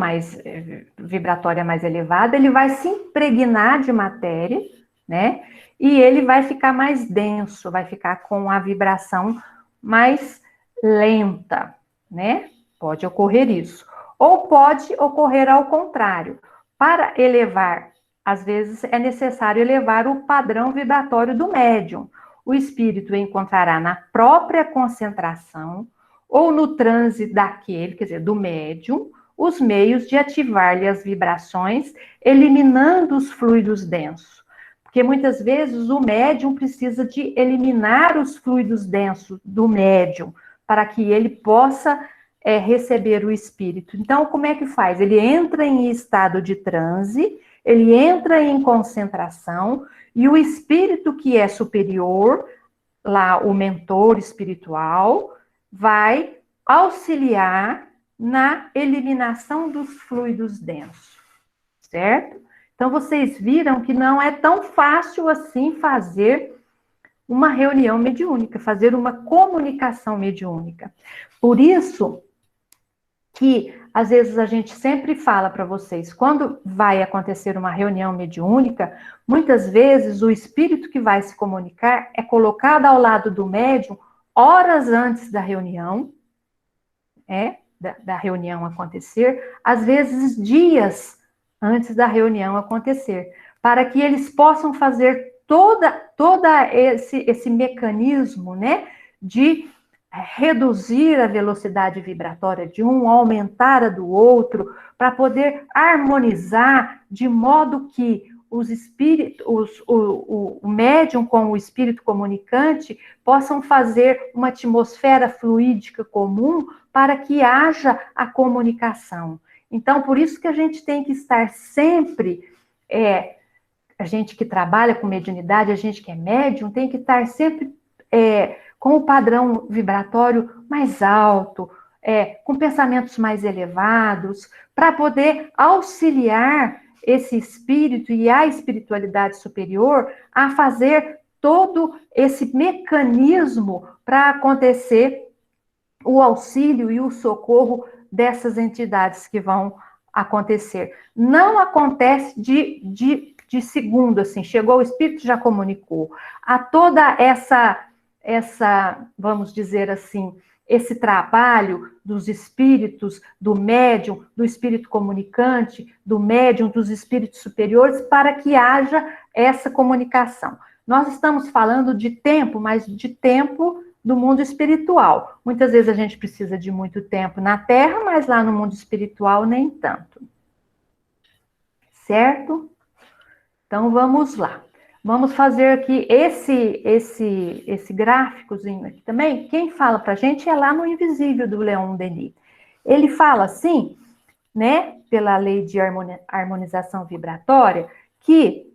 vibratória mais elevada, ele vai se impregnar de matéria, né? E ele vai ficar mais denso, vai ficar com a vibração mais lenta, né? Pode ocorrer isso. Ou pode ocorrer ao contrário. Para elevar, às vezes é necessário elevar o padrão vibratório do médium. O espírito encontrará na própria concentração ou no transe daquele, quer dizer, do médium, os meios de ativar-lhe as vibrações, eliminando os fluidos densos. Porque muitas vezes o médium precisa de eliminar os fluidos densos do médium, para que ele possa receber o espírito. Então, como é que faz? Ele entra em estado de transe, ele entra em concentração, e o espírito que é superior, lá o mentor espiritual, vai auxiliar na eliminação dos fluidos densos, certo? Então, vocês viram que não é tão fácil assim fazer uma reunião mediúnica, fazer uma comunicação mediúnica. Por isso que às vezes a gente sempre fala para vocês, quando vai acontecer uma reunião mediúnica, muitas vezes o espírito que vai se comunicar é colocado ao lado do médium horas antes da reunião, da reunião acontecer, às vezes dias antes da reunião acontecer, para que eles possam fazer toda esse mecanismo, né, de reduzir a velocidade vibratória de um, aumentar a do outro, para poder harmonizar de modo que os espíritos, o médium com o espírito comunicante possam fazer uma atmosfera fluídica comum para que haja a comunicação. Então, por isso que a gente tem que estar sempre, a gente que trabalha com mediunidade, a gente que é médium, tem que estar sempre com o padrão vibratório mais alto, com pensamentos mais elevados, para poder auxiliar esse espírito e a espiritualidade superior a fazer todo esse mecanismo para acontecer o auxílio e o socorro dessas entidades que vão acontecer. Não acontece de segundo, assim, chegou o espírito, já comunicou. Há toda essa, vamos dizer assim, esse trabalho dos espíritos, do médium, do espírito comunicante, do médium, dos espíritos superiores, para que haja essa comunicação. Nós estamos falando de tempo, mas de tempo do mundo espiritual. Muitas vezes a gente precisa de muito tempo na Terra, mas lá no mundo espiritual nem tanto. Certo? Então vamos lá. Vamos fazer aqui esse gráficozinho aqui também. Quem fala para a gente é lá no Invisível, do Leon Denis. Ele fala assim, né, pela lei de harmonização vibratória, que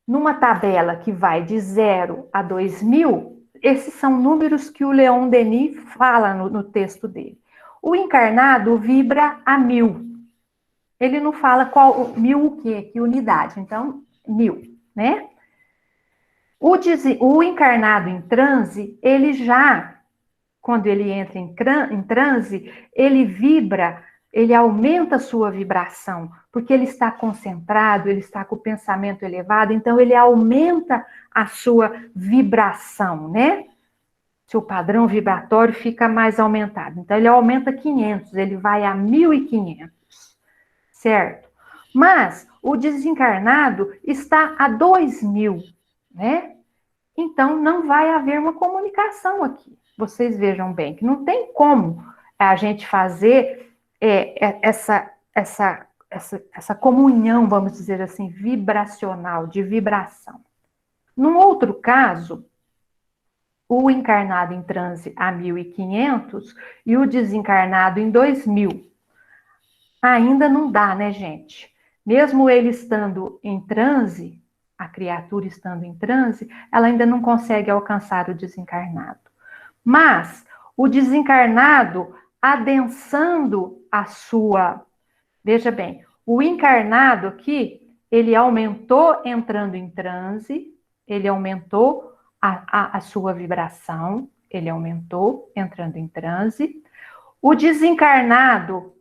numa tabela que vai de 0 a 2000, esses são números que o Leon Denis fala no texto dele. O encarnado vibra a 1000. Ele não fala qual 1000 o quê? Que unidade. Então, 1000. Né? O encarnado em transe, ele já, quando ele entra em transe, ele vibra, ele aumenta a sua vibração, porque ele está concentrado, ele está com o pensamento elevado, então ele aumenta a sua vibração, né? Seu padrão vibratório fica mais aumentado. Então ele aumenta 500, ele vai a 1500, certo? Mas o desencarnado está a 2000, né? Então, não vai haver uma comunicação aqui. Vocês vejam bem que não tem como a gente fazer essa comunhão, vamos dizer assim, vibracional, de vibração. Num outro caso, o encarnado em transe a 1500 e o desencarnado em 2000. Ainda não dá, né, gente? Mesmo ele estando em transe, a criatura estando em transe, ela ainda não consegue alcançar o desencarnado. Mas o desencarnado adensando a sua... Veja bem, o encarnado aqui, ele aumentou entrando em transe, ele aumentou a sua vibração, ele aumentou entrando em transe. O desencarnado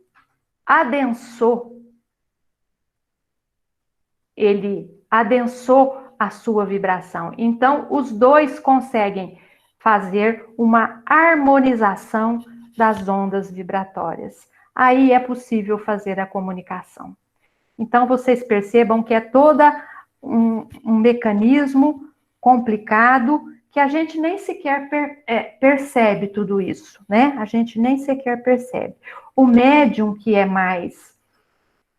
adensou, ele adensou a sua vibração. Então, os dois conseguem fazer uma harmonização das ondas vibratórias. Aí é possível fazer a comunicação. Então, vocês percebam que é todo um mecanismo complicado que a gente nem sequer percebe tudo isso, né? A gente nem sequer percebe. O médium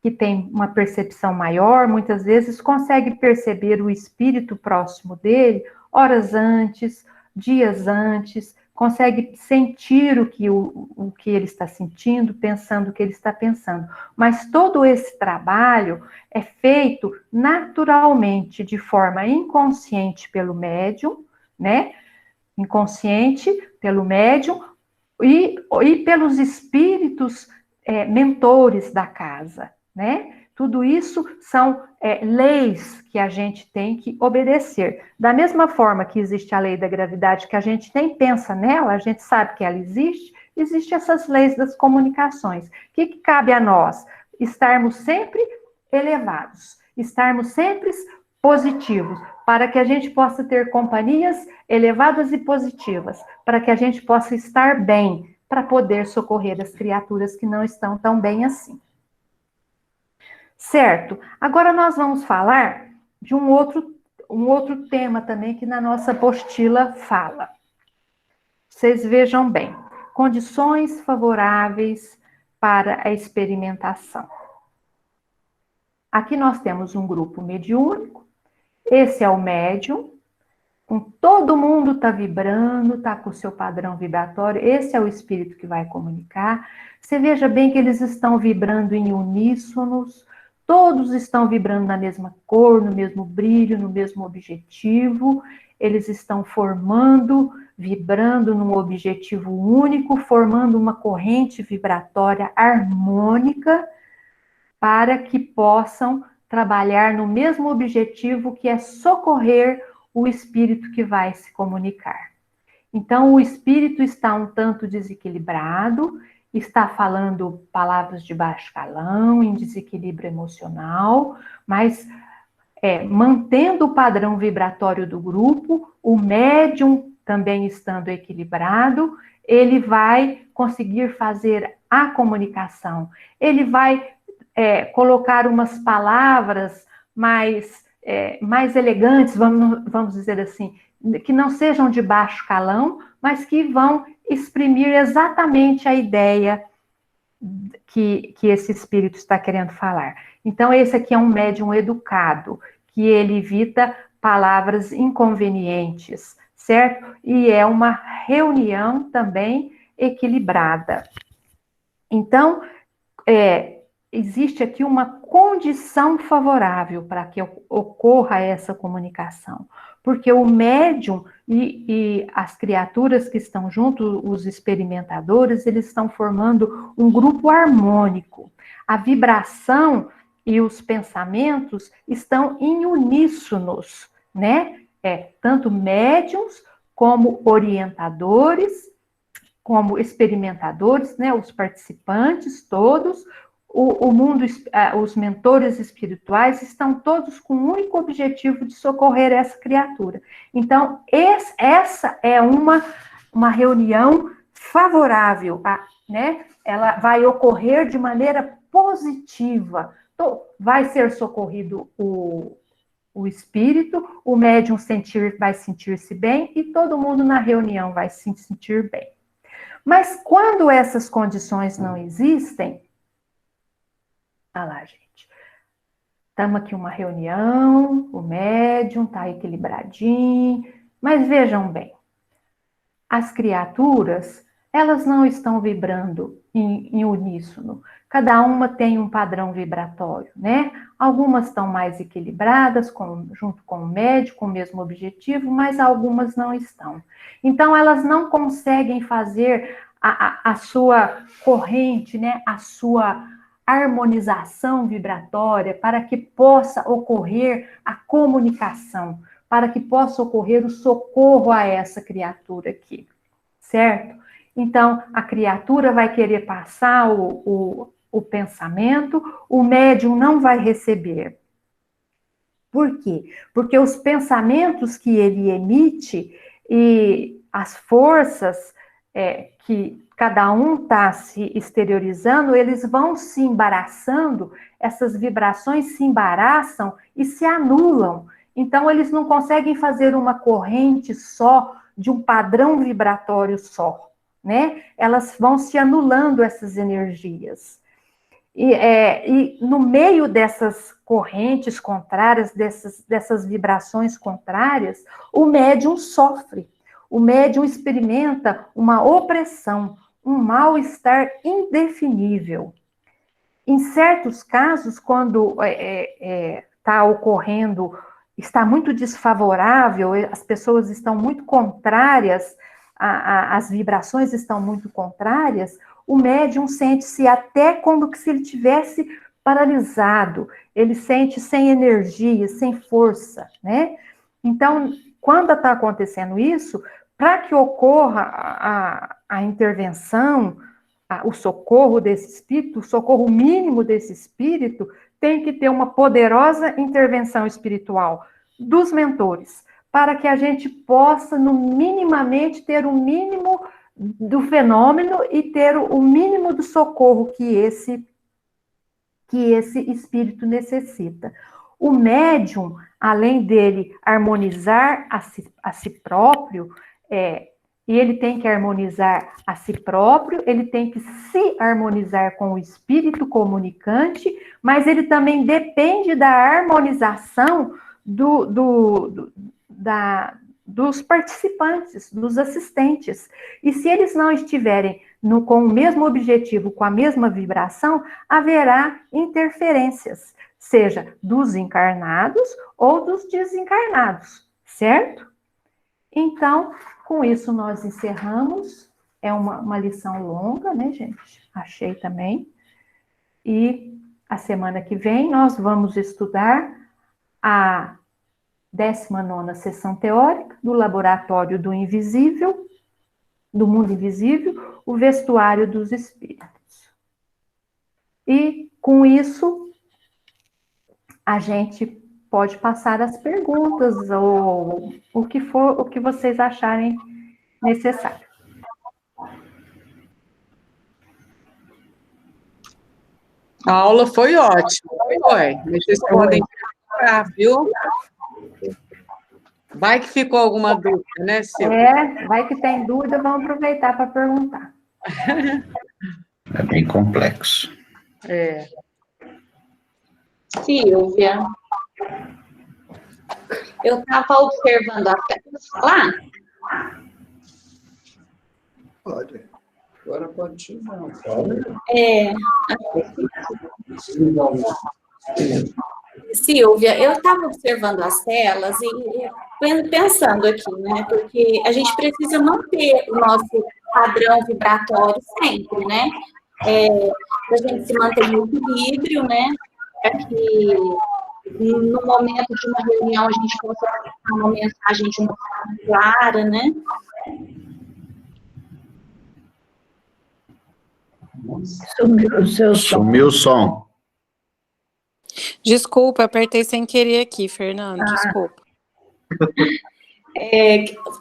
que tem uma percepção maior, muitas vezes consegue perceber o espírito próximo dele horas antes, dias antes, consegue sentir o que ele está sentindo, pensando o que ele está pensando. Mas todo esse trabalho é feito naturalmente, de forma inconsciente pelo médium, né? Inconsciente pelo médium e pelos espíritos mentores da casa, né? Tudo isso são leis que a gente tem que obedecer. Da mesma forma que existe a lei da gravidade, que a gente nem pensa nela, a gente sabe que ela existe, Existem essas leis das comunicações. O que cabe a nós? Estarmos sempre elevados, estarmos sempre positivos, para que a gente possa ter companhias elevadas e positivas, para que a gente possa estar bem, para poder socorrer as criaturas que não estão tão bem assim. Certo? Agora nós vamos falar de um outro tema também que na nossa apostila fala. Vocês vejam bem, condições favoráveis para a experimentação. Aqui nós temos um grupo mediúnico, esse é o médium, todo mundo está vibrando, está com o seu padrão vibratório, esse é o espírito que vai comunicar. Você veja bem que eles estão vibrando em uníssonos, todos estão vibrando na mesma cor, no mesmo brilho, no mesmo objetivo, eles estão formando, vibrando num objetivo único, formando uma corrente vibratória harmônica, para que possam trabalhar no mesmo objetivo, que é socorrer o espírito que vai se comunicar. Então, o espírito está um tanto desequilibrado, está falando palavras de baixo calão, em desequilíbrio emocional, mas mantendo o padrão vibratório do grupo, o médium também estando equilibrado, ele vai conseguir fazer a comunicação, ele vai colocar umas palavras mais elegantes, vamos dizer assim, que não sejam de baixo calão, mas que vão exprimir exatamente a ideia que esse espírito está querendo falar. Então, esse aqui é um médium educado, que ele evita palavras inconvenientes, certo? E é uma reunião também equilibrada. Então, existe aqui uma condição favorável para que ocorra essa comunicação, porque o médium e as criaturas que estão junto, os experimentadores, eles estão formando um grupo harmônico. A vibração e os pensamentos estão em uníssonos, né? Tanto médiums como orientadores, como experimentadores, né? Os participantes todos, o mundo, os mentores espirituais estão todos com o único objetivo de socorrer essa criatura. Então, essa é uma reunião favorável, né? Ela vai ocorrer de maneira positiva. Vai ser socorrido o espírito, o médium vai sentir-se bem e todo mundo na reunião vai se sentir bem. Mas quando essas condições não existem, olha lá, gente. Estamos aqui uma reunião, o médium está equilibradinho, mas vejam bem, as criaturas, elas não estão vibrando em uníssono. Cada uma tem um padrão vibratório, né? Algumas estão mais equilibradas, junto com o médium, com o mesmo objetivo, mas algumas não estão. Então, elas não conseguem fazer a sua corrente, né? A sua harmonização vibratória para que possa ocorrer a comunicação, para que possa ocorrer o socorro a essa criatura aqui, certo? Então, a criatura vai querer passar o pensamento, o médium não vai receber. Por quê? Porque os pensamentos que ele emite e as forças que cada um está se exteriorizando, eles vão se embaraçando, essas vibrações se embaraçam e se anulam. Então, eles não conseguem fazer uma corrente só, de um padrão vibratório só, né? Elas vão se anulando, essas energias. E no meio dessas correntes contrárias, dessas vibrações contrárias, o médium sofre. O médium experimenta uma opressão, um mal-estar indefinível. Em certos casos, quando está ocorrendo, está muito desfavorável, as pessoas estão muito contrárias, as vibrações estão muito contrárias, o médium sente-se até como se ele tivesse paralisado, ele sente sem energia, sem força, né? Então, quando está acontecendo isso, para que ocorra a intervenção, o socorro desse espírito, o socorro mínimo desse espírito, tem que ter uma poderosa intervenção espiritual dos mentores, para que a gente possa, minimamente, ter o mínimo do fenômeno e ter o mínimo do socorro que esse espírito necessita. O médium, além dele harmonizar a si próprio, e ele tem que harmonizar a si próprio, ele tem que se harmonizar com o espírito comunicante, mas ele também depende da harmonização dos participantes, dos assistentes. E se eles não estiverem com o mesmo objetivo, com a mesma vibração, haverá interferências, seja dos encarnados ou dos desencarnados, certo? Então, com isso nós encerramos. É uma lição longa, né, gente? Achei também. E a semana que vem nós vamos estudar a 19ª sessão teórica do Laboratório do Invisível, do Mundo Invisível, o Vestuário dos Espíritos. E, com isso, a gente pode passar as perguntas, ou o que vocês acharem necessário. A aula foi ótima. Foi. Vocês podem ficar, viu? Vai que ficou alguma dúvida, né, Silvia? Vai que tem dúvida, vamos aproveitar para perguntar. É bem complexo. Silvia, eu estava observando a falar. Pode. Agora pode chamar. Silvia, eu estava observando as telas e pensando aqui, né? Porque a gente precisa manter o nosso padrão vibratório sempre, né? Para a gente se manter em equilíbrio, né? Para que no momento de uma reunião a gente possa passar uma mensagem de uma forma clara, né? Sumiu o som. Desculpa, apertei sem querer aqui, Fernando, desculpa.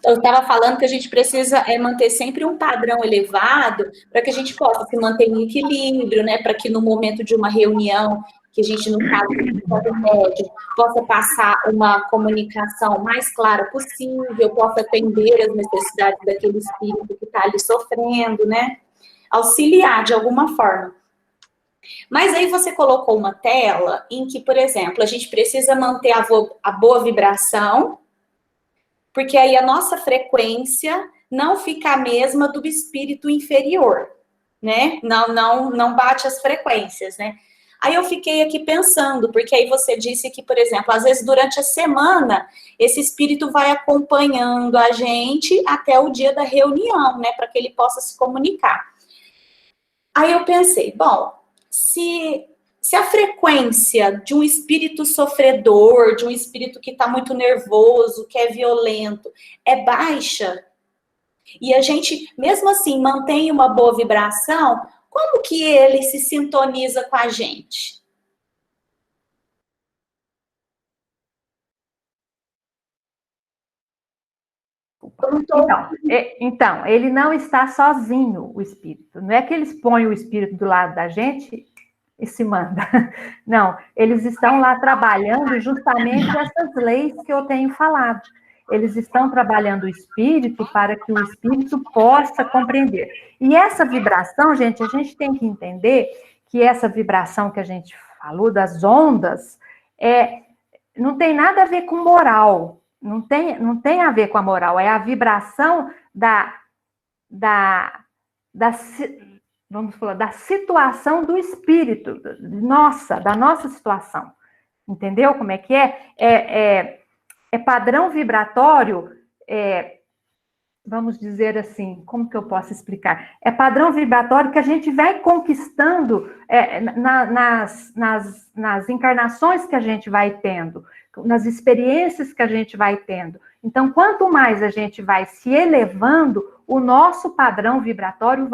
Eu estava falando que a gente precisa manter sempre um padrão elevado para que a gente possa se manter em equilíbrio, né? Para que no momento de uma reunião, que a gente, no caso do médium, possa passar uma comunicação mais clara possível, possa atender as necessidades daquele espírito que está ali sofrendo, né? Auxiliar de alguma forma. Mas aí você colocou uma tela em que, por exemplo, a gente precisa manter a boa vibração, porque aí a nossa frequência não fica a mesma do espírito inferior, né? Não bate as frequências, né? Aí eu fiquei aqui pensando, porque aí você disse que, por exemplo, às vezes durante a semana, esse espírito vai acompanhando a gente até o dia da reunião, né? Para que ele possa se comunicar. Aí eu pensei, bom, se a frequência de um espírito sofredor, de um espírito que está muito nervoso, que é violento, é baixa, e a gente, mesmo assim, mantém uma boa vibração, como que ele se sintoniza com a gente? Então, ele não está sozinho, o espírito. Não é que eles põem o espírito do lado da gente e se manda. Não, eles estão lá trabalhando justamente essas leis que eu tenho falado. Eles estão trabalhando o espírito para que o espírito possa compreender. E essa vibração, gente, a gente tem que entender que essa vibração que a gente falou, das ondas, não tem nada a ver com moral. Não tem a ver com a moral. É a vibração vamos falar, da situação do espírito, da nossa situação. Entendeu como é que é? É padrão vibratório, vamos dizer assim, como que eu posso explicar? É padrão vibratório que a gente vai conquistando nas encarnações que a gente vai tendo, nas experiências que a gente vai tendo. Então, quanto mais a gente vai se elevando, o nosso padrão vibratório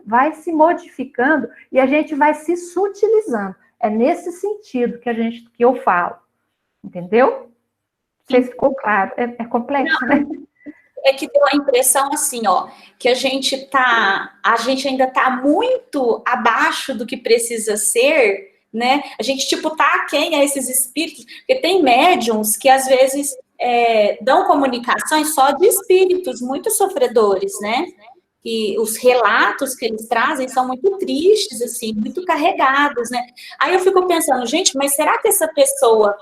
vai se modificando e a gente vai se sutilizando. É nesse sentido que eu falo. Entendeu? Não sei se ficou claro. É complexo, né? É que deu a impressão assim, ó, que a gente ainda tá muito abaixo do que precisa ser, né? A gente, tipo, tá aquém a esses espíritos, porque tem médiums que, às vezes, dão comunicações só de espíritos muito sofredores, né? E os relatos que eles trazem são muito tristes, assim, muito carregados, né? Aí eu fico pensando, gente, mas será que essa pessoa...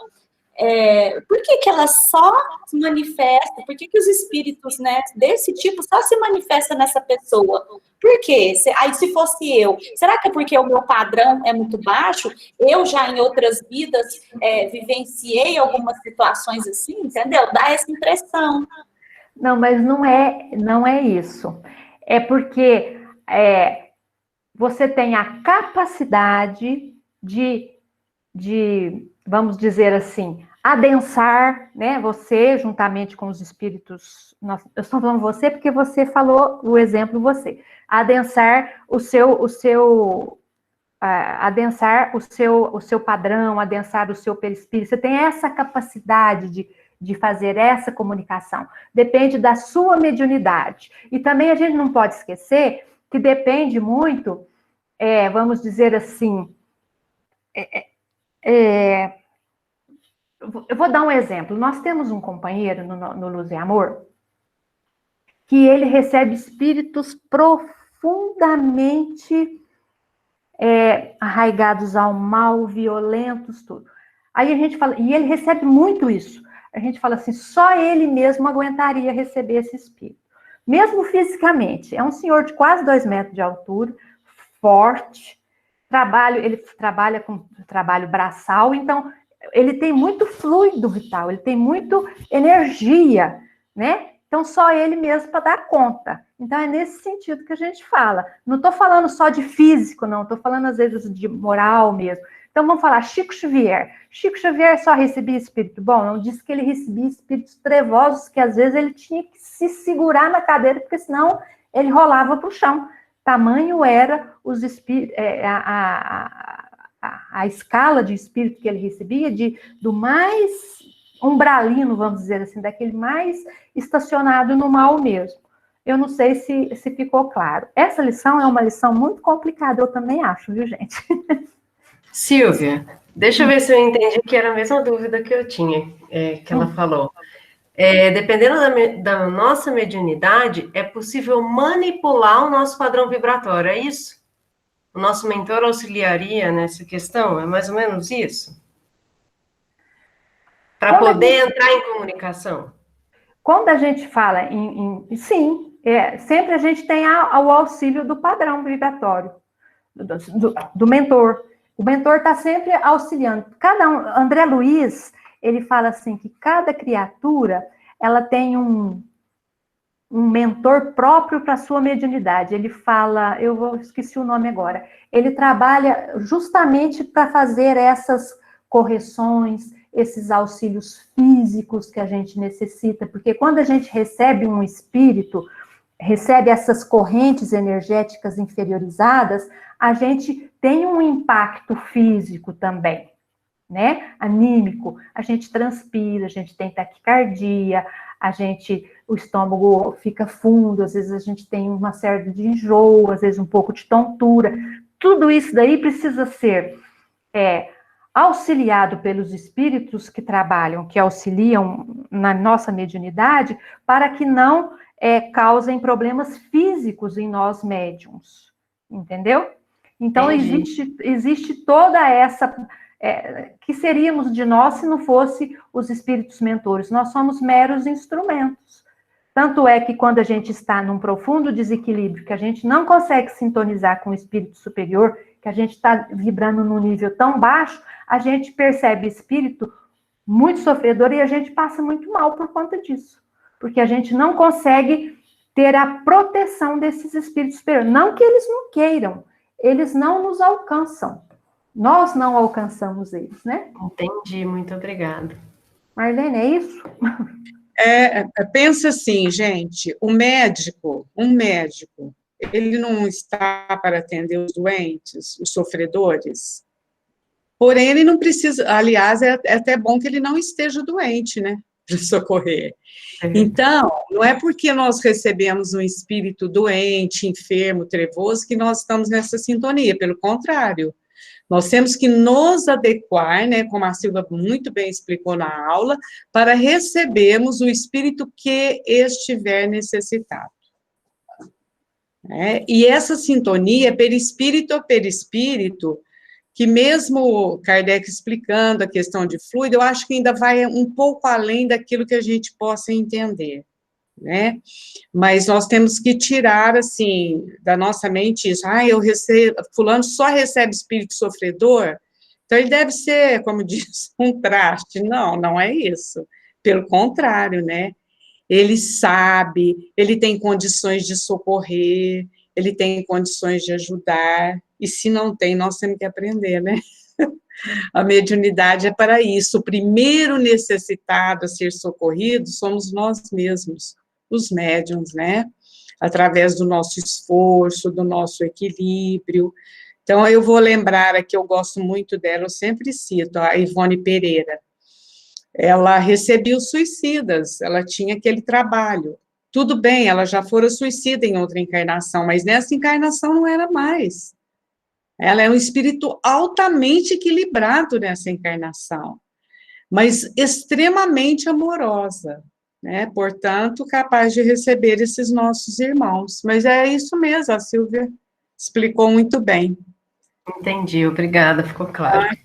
por que ela só se manifesta? Por que os espíritos, né, desse tipo só se manifestam nessa pessoa? Por quê? Aí, se fosse eu, será que é porque o meu padrão é muito baixo? Eu já, em outras vidas, vivenciei algumas situações assim, entendeu? Dá essa impressão. Não, mas não é isso. É porque você tem a capacidade de, vamos dizer assim, adensar, né? Você, juntamente com os espíritos, eu estou falando você porque você falou o exemplo você, adensar o seu padrão, adensar o seu perispírito. Você tem essa capacidade de fazer essa comunicação. Depende da sua mediunidade. E também a gente não pode esquecer que depende muito, vamos dizer assim, eu vou dar um exemplo. Nós temos um companheiro no Luz e Amor que ele recebe espíritos profundamente arraigados ao mal, violentos, tudo. Aí a gente fala, e ele recebe muito isso. A gente fala assim, só ele mesmo aguentaria receber esse espírito. Mesmo fisicamente. É um senhor de quase 2 metros de altura, forte, ele trabalha com trabalho braçal, então ele tem muito fluido vital, ele tem muito energia, né? Então, só ele mesmo para dar conta. Então, é nesse sentido que a gente fala. Não estou falando só de físico, não. Estou falando, às vezes, de moral mesmo. Então, vamos falar Chico Xavier. Chico Xavier só recebia espírito bom? Não, disse que ele recebia espíritos trevosos, que às vezes ele tinha que se segurar na cadeira, porque senão ele rolava para o chão. Tamanho era os espíritos, a escala de espírito que ele recebia, do mais umbralino, vamos dizer assim, daquele mais estacionado no mal mesmo. Eu não sei se ficou claro. Essa lição é uma lição muito complicada, eu também acho, viu, gente? Silvia, deixa eu ver se eu entendi que era a mesma dúvida que eu tinha, que ela falou. Dependendo da nossa mediunidade, é possível manipular o nosso padrão vibratório, é isso? O nosso mentor auxiliaria nessa questão? É mais ou menos isso? Para poder entrar em comunicação? Quando a gente fala sim, sempre a gente tem o auxílio do padrão vibratório, do mentor. O mentor está sempre auxiliando. André Luiz, ele fala assim, que cada criatura, ela tem um mentor próprio para a sua mediunidade. Ele fala, esqueci o nome agora, ele trabalha justamente para fazer essas correções, esses auxílios físicos que a gente necessita, porque quando a gente recebe um espírito, recebe essas correntes energéticas inferiorizadas, a gente tem um impacto físico também, né? Anímico, a gente transpira, a gente tem taquicardia, o estômago fica fundo, às vezes a gente tem uma série de enjoo, às vezes um pouco de tontura. Tudo isso daí precisa ser auxiliado pelos espíritos que trabalham, que auxiliam na nossa mediunidade, para que não causem problemas físicos em nós médiums, entendeu? Então, existe toda essa... que seríamos de nós se não fosse os espíritos mentores? Nós somos meros instrumentos. Tanto é que quando a gente está num profundo desequilíbrio, que a gente não consegue sintonizar com o espírito superior, que a gente está vibrando num nível tão baixo, a gente percebe espírito muito sofredor e a gente passa muito mal por conta disso. Porque a gente não consegue ter a proteção desses espíritos superiores. Não que eles não queiram, eles não nos alcançam. Nós não alcançamos eles, né? Entendi, muito obrigada. Marlene, é isso? Pensa assim, gente, um médico, ele não está para atender os doentes, os sofredores, porém ele não precisa, aliás, é até bom que ele não esteja doente, né, para socorrer. Então, não é porque nós recebemos um espírito doente, enfermo, trevoso, que nós estamos nessa sintonia, pelo contrário. Nós temos que nos adequar, né, como a Silvia muito bem explicou na aula, para recebermos o espírito que estiver necessitado. E essa sintonia, perispírito a perispírito, que mesmo Kardec explicando a questão de fluido, eu acho que ainda vai um pouco além daquilo que a gente possa entender, né? Mas nós temos que tirar, assim, da nossa mente isso, eu recebo, fulano só recebe espírito sofredor, então ele deve ser, como diz, um traste. Não, não é isso. Pelo contrário, né? Ele sabe, ele tem condições de socorrer, ele tem condições de ajudar, e se não tem, nós temos que aprender, né? A mediunidade é para isso. O primeiro necessitado a ser socorrido somos nós mesmos, os médiuns, né? Através do nosso esforço, do nosso equilíbrio. Então, eu vou lembrar aqui, eu gosto muito dela, eu sempre cito, a Ivone Pereira. Ela recebia os suicidas, ela tinha aquele trabalho. Tudo bem, ela já fora suicida em outra encarnação, mas nessa encarnação não era mais. Ela é um espírito altamente equilibrado nessa encarnação, mas extremamente amorosa, né? Portanto, capaz de receber esses nossos irmãos. Mas é isso mesmo, a Silvia explicou muito bem. Entendi, obrigada, ficou claro.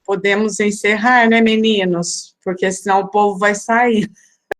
Podemos encerrar, né, meninos? Porque senão o povo vai sair.